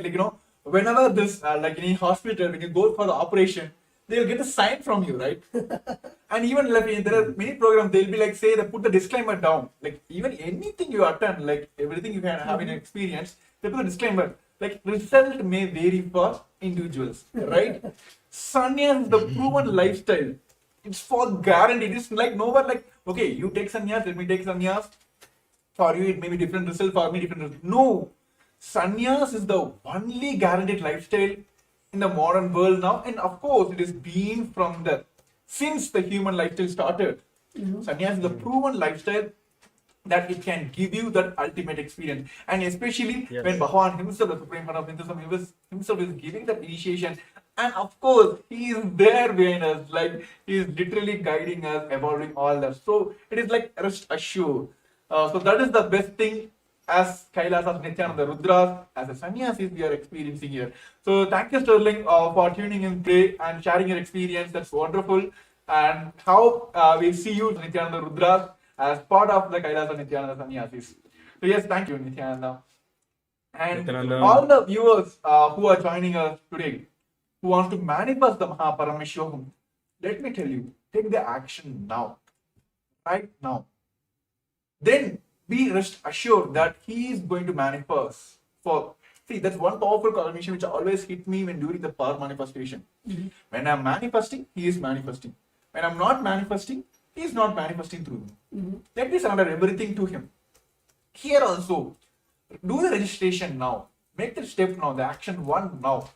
Whenever this like in hospital, when you go for the operation, they'll get a sign from you, right? And even like there are many programs, they'll be like say they put the disclaimer down. Like even anything you attend, like everything you can have in experience, they put a disclaimer. Like result may vary for individuals, right? Sannyas is the proven lifestyle. It's for guaranteed. It's like nowhere like, okay, you take sannyas, let me take sannyas. For you, it may be different result, for me, different result. No. Sannyas is the only guaranteed lifestyle in the modern world now. And of course, it is been since the human lifestyle started. Sannyas is the proven lifestyle that it can give you that ultimate experience. And especially when Bhagavan himself, the Supreme Lord of Hinduism, himself is giving that initiation. And of course, he is there behind us, like he is literally guiding us, evolving all that. So it is like rest assured. So that is the best thing as Kailasas, Nithyananda, Rudras, as a sannyasis we are experiencing here. So thank you, Sterling, for tuning in today and sharing your experience. That's wonderful. And how we'll see you, Nithyananda Rudras, as part of the Kailasa Nithyananda sannyasis. So yes, thank you, Nithyananda. And Nithyananda. all the viewers who are joining us today, who wants to manifest the Paramashivam, let me tell you, take the action now, right now. Then be rest assured that he is going to manifest. For see, that's one powerful confirmation which always hit me when during the power manifestation. When I'm manifesting, he is manifesting. When I'm not manifesting, he is not manifesting through me. Let me surrender everything to him. Here also, do the registration now. Make the step now, the action one now.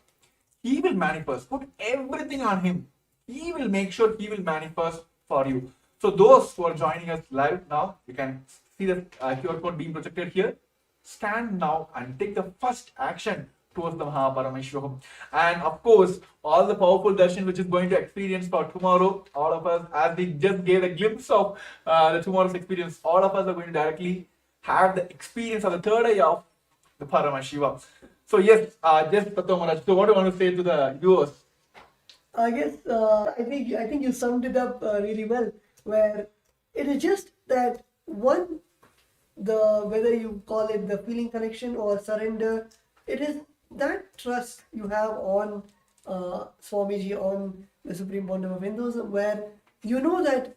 He will manifest. Put everything on him. He will make sure he will manifest for you. So those who are joining us live now, you can see the QR code being projected here. Stand now and take the first action towards the Paramashivam. And of course, all the powerful darshan which is going to experience for tomorrow, all of us, as we just gave a glimpse of the tomorrow's experience, all of us are going to directly have the experience of the third eye of the Paramashiva. So yes, just Tattva Maharaj, so what do you want to say to the viewers? I guess I think you summed it up really well. Where it is just that one, the whether you call it the feeling connection or surrender, it is that trust you have on Swamiji, on the Supreme Bondam of Hinduism, where you know that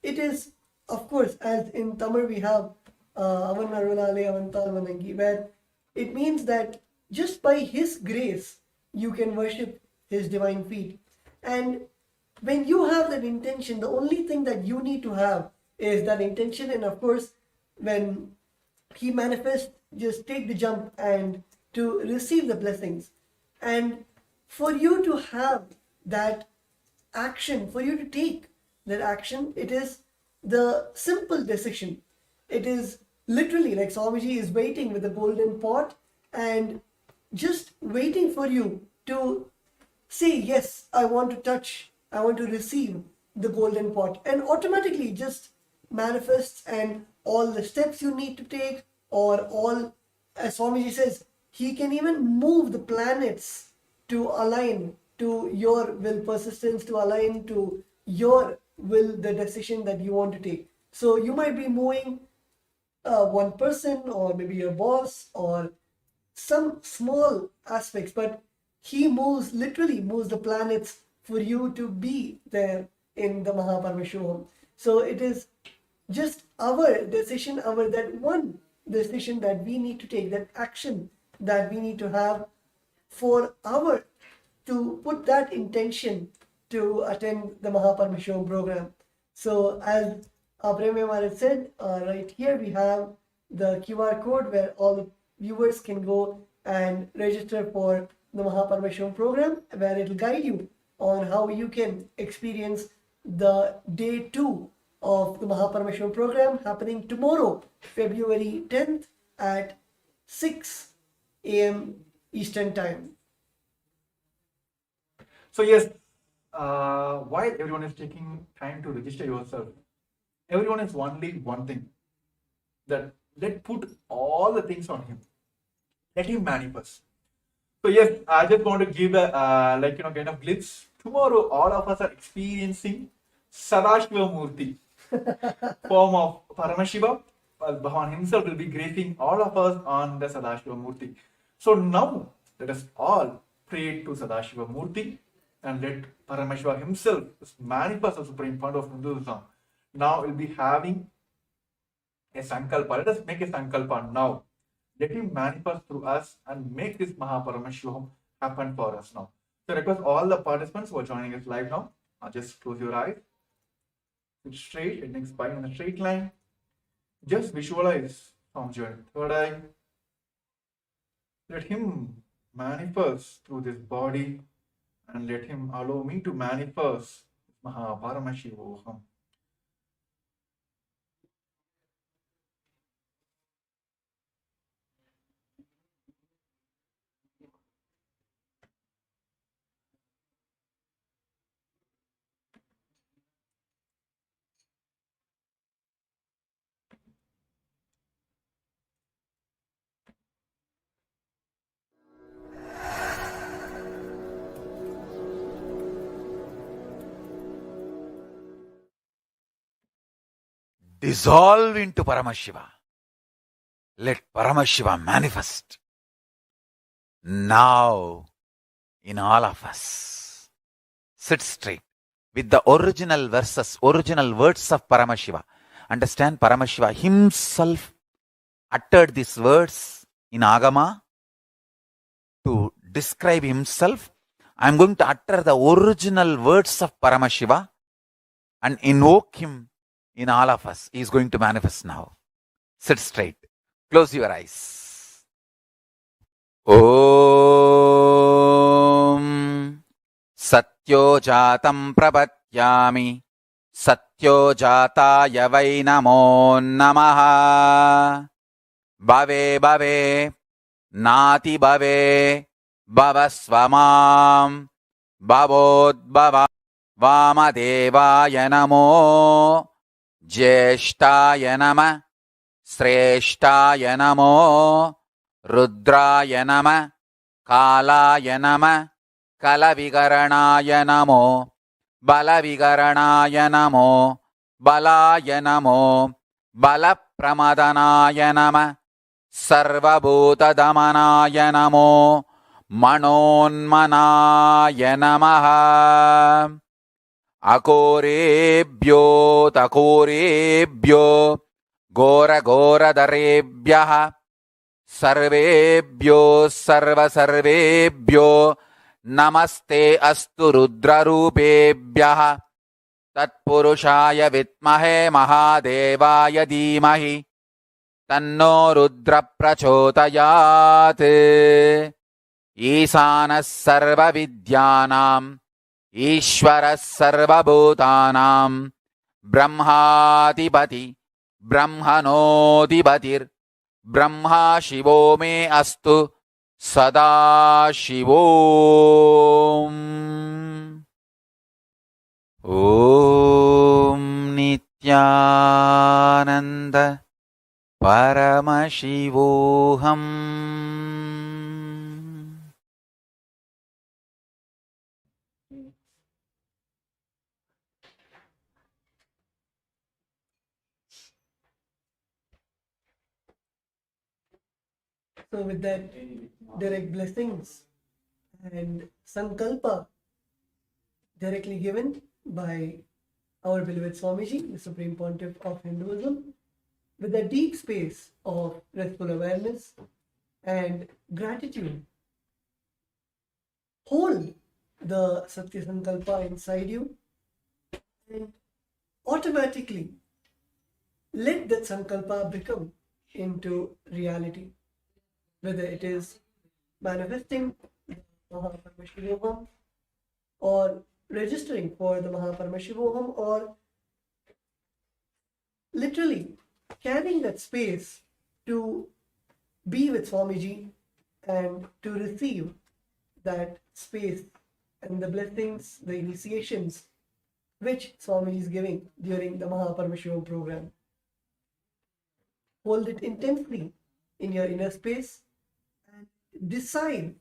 it is, of course, as in Tamil we have Avan Arunale Avantal Vanangi, where it means that just by his grace you can worship his divine feet. And when you have that intention, the only thing that you need to have is that intention. And of course, when he manifests, just take the jump and to receive the blessings. And for you to have that action, for you to take that action, it is the simple decision. It is literally like Swamiji is waiting with the golden pot and just waiting for you to say, yes, I want to touch, I want to receive the golden pot, and automatically just manifests. And all the steps you need to take, or all, as Swamiji says, he can even move the planets to align to your will, persistence to align to your will, the decision that you want to take. So you might be moving one person, or maybe your boss, or some small aspects, but he moves, literally moves the planets for you to be there in the Paramashivam. So it is just our decision, that one decision that we need to take, that action that we need to have for to put that intention to attend the Paramashivam program. So as Premya Maharaj said, right here we have the QR code where all the viewers can go and register for the Paramashivam program, where it will guide you on how you can experience the day 2 of the Paramashivam program happening tomorrow, February 10th at 6 a.m. Eastern Time. So yes, while everyone is taking time to register yourself, everyone is only one thing, that let put all the things on him. Let him manifest. So yes, I just want to give a kind of glimpse. Tomorrow, all of us are experiencing Sadashiva Murti, form of Paramashiva. Bhagavan himself will be gracing all of us on the Sadashiva Murti. So now, let us all pray to Sadashiva Murti and let Paramashiva himself manifest the Supreme Fund of Hinduism. Now we'll be having a Sankalpa. Let us make a Sankalpa now. Let him manifest through us and make this Paramashivam happen for us now. So I request all the participants who are joining us live now, just close your eyes, sit straight, and next spine on a straight line. Just visualize from your third eye. Let him manifest through this body, and let him allow me to manifest Paramashivam. Dissolve into Paramashiva. Let Paramashiva manifest now in all of us. Sit straight. with the original verses, original words of Paramashiva. Understand, Paramashiva himself uttered these words in Agama to describe himself. I am going to utter the original words of Paramashiva and invoke him in all of us. He is going to manifest now. Sit straight. Close your eyes. Om Satyo Jatam Prapatyami Satyo Jataya Vai Namo Namaha Bhave Bhave Nati Bhave Bhavasvamam Bhavodbhava Vamadevaya Namo Jeshtaya Nama Sreshtaya Namo Rudraya Nama Kalaya Nama Kalavigaranaya Namo Balavigaranaya Namo Balaya Namo Balapramadanaya Nama Sarvabhuta Damanaya Namo Manonmanaya Namaha Akorebhyo Takorebhyo Gora Gora Darebhyaha Sarvebhyo Sarva Sarvebhyo Namaste Astu Rudra Rupebhyaha Tatpurushaya Vitmahe Mahadevaya Dhimahi Tanno Rudra Prachodayat Isanas Sarva Vidyanam Ishvaras Sarva Bhutanam Brahmadipati Brahmanodipatir Brahma Shivo me astu Sada Shivom Om Nithyananda Paramashivoham. So with that direct blessings and sankalpa directly given by our beloved Swamiji, the Supreme Pontiff of Hinduism, with a deep space of restful awareness and gratitude, hold the Satya Sankalpa inside you and automatically let that Sankalpa become into reality. Whether it is manifesting Mahaparmashivoham or registering for the Mahaparmashivoham or literally carrying that space to be with Swamiji and to receive that space and the blessings, the initiations which Swamiji is giving during the Mahaparmashivam program. Hold it intensely in your inner space and decide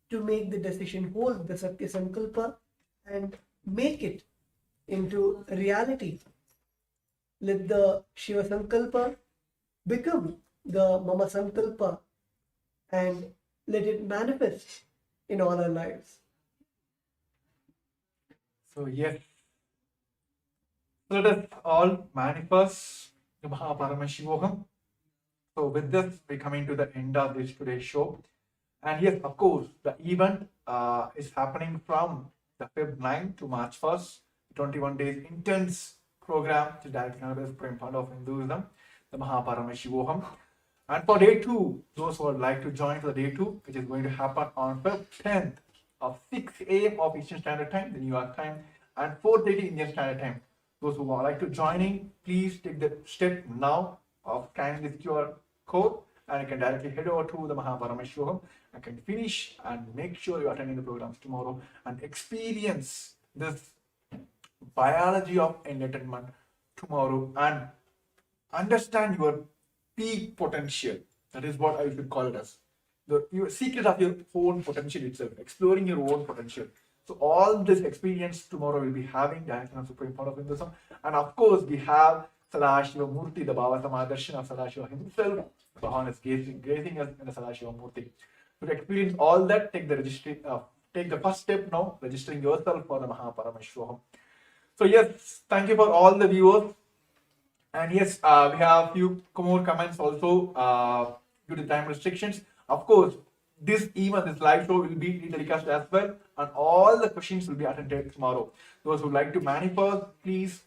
to make the decision, hold the Satya Sankalpa and make it into reality. Let the Shiva Sankalpa become the Mama Sankalpa and let it manifest in all our lives. So yes, let us all manifest the Mahaparmashivoham. So with this, we're coming to the end of this today's show. And yes, of course, the event is happening from the Feb 9th to March 1st, 21 days intense program to direct another Supreme Fund of Hinduism, the Mahaparmashivoham. And for day 2, those who would like to join for the day 2, which is going to happen on Feb 10th of 6 a.m. of Eastern Standard Time, the New York time, and 4:30 Indian Standard Time. Those who would like to join in, please take the step now of scanning this QR code and you can directly head over to the Mahaparmashivam and can finish and make sure you're attending the programs tomorrow and experience this biology of enlightenment tomorrow and understand your peak potential. That is what I should call it as. Your secret of your own potential itself, exploring your own potential. So all this experience tomorrow will be having direction of Supreme Fund of Hinduism. And of course, we have Sadashiva Murti, the Bhava Samadarshan of Sadashiva himself. Bhavan is gazing us in the Sadashiva Murti. So to experience all that, take the first step now, registering yourself for the Mahaparmashivam. So yes, thank you for all the viewers. And yes, we have few more comments also due to time restrictions. Of course, this live show will be telecast as well, and all the questions will be attended tomorrow. Those who like to manifest, please,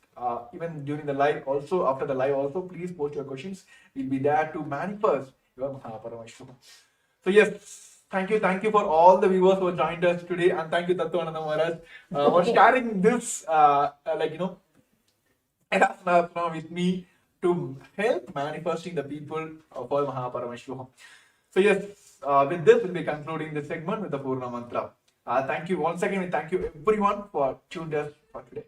even during the live, also after the live, also please post your questions. We'll be there to manifest your Paramashivam. So yes, thank you for all the viewers who joined us today, and thank you Tattvananda Maharaj for sharing this, with me to help manifesting the people of all Paramashivam. So yes, with this we'll be concluding this segment with the Purna Mantra. Thank you once again, and thank you everyone for tuned us for today.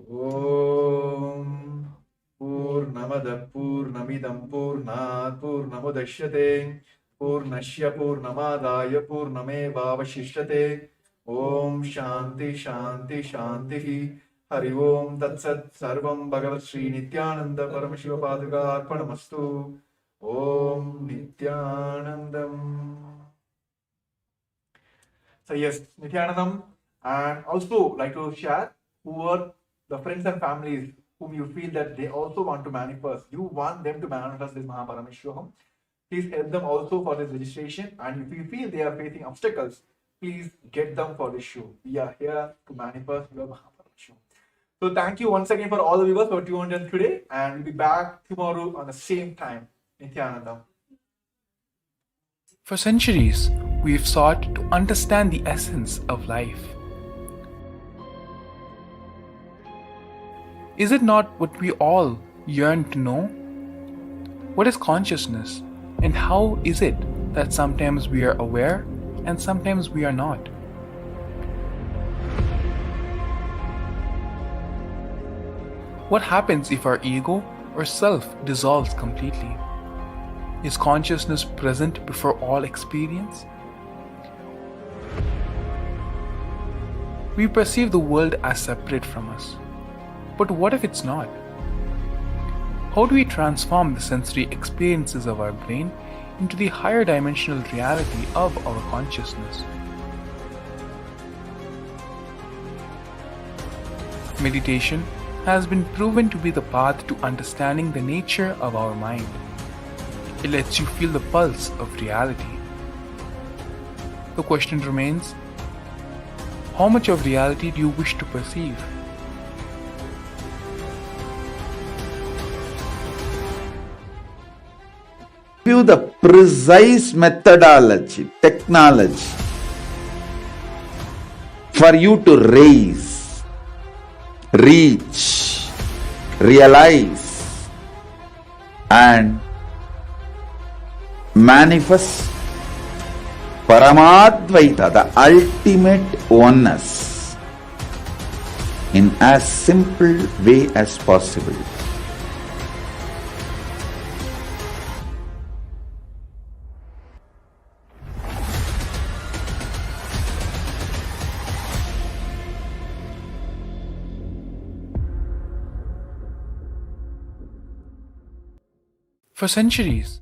Om Purnamada Purnamidam Purnat Purnamudashyate Purnashya Purnamadaya Purnameva Vashishyate. Om Shanti Shanti Shanti. Hari Om Tat Sat Sarvam Bhagavat Sri Nithyananda Paramashiva Paduka Arpanamastu. Om Nithyanandam. So yes, Nithyanandam, and also like to share who are the friends and families whom you feel that they also want to manifest. You want them to manifest this Paramashivam. Please help them also for this registration. And if you feel they are facing obstacles, please get them for this show. We are here to manifest your Paramashivam. So thank you once again for all the viewers who are tuned in today, and we'll be back tomorrow on the same time. Nithyananda. For centuries, we've sought to understand the essence of life. Is it not what we all yearn to know? What is consciousness, and how is it that sometimes we are aware and sometimes we are not? What happens if our ego or self dissolves completely? Is consciousness present before all experience? We perceive the world as separate from us. But what if it's not? How do we transform the sensory experiences of our brain into the higher dimensional reality of our consciousness? Meditation has been proven to be the path to understanding the nature of our mind. It lets you feel the pulse of reality. The question remains, how much of reality do you wish to perceive? You the precise methodology, technology for you to raise, reach, realize, and manifest Paramadvaita, the ultimate oneness, in as simple way as possible. For centuries,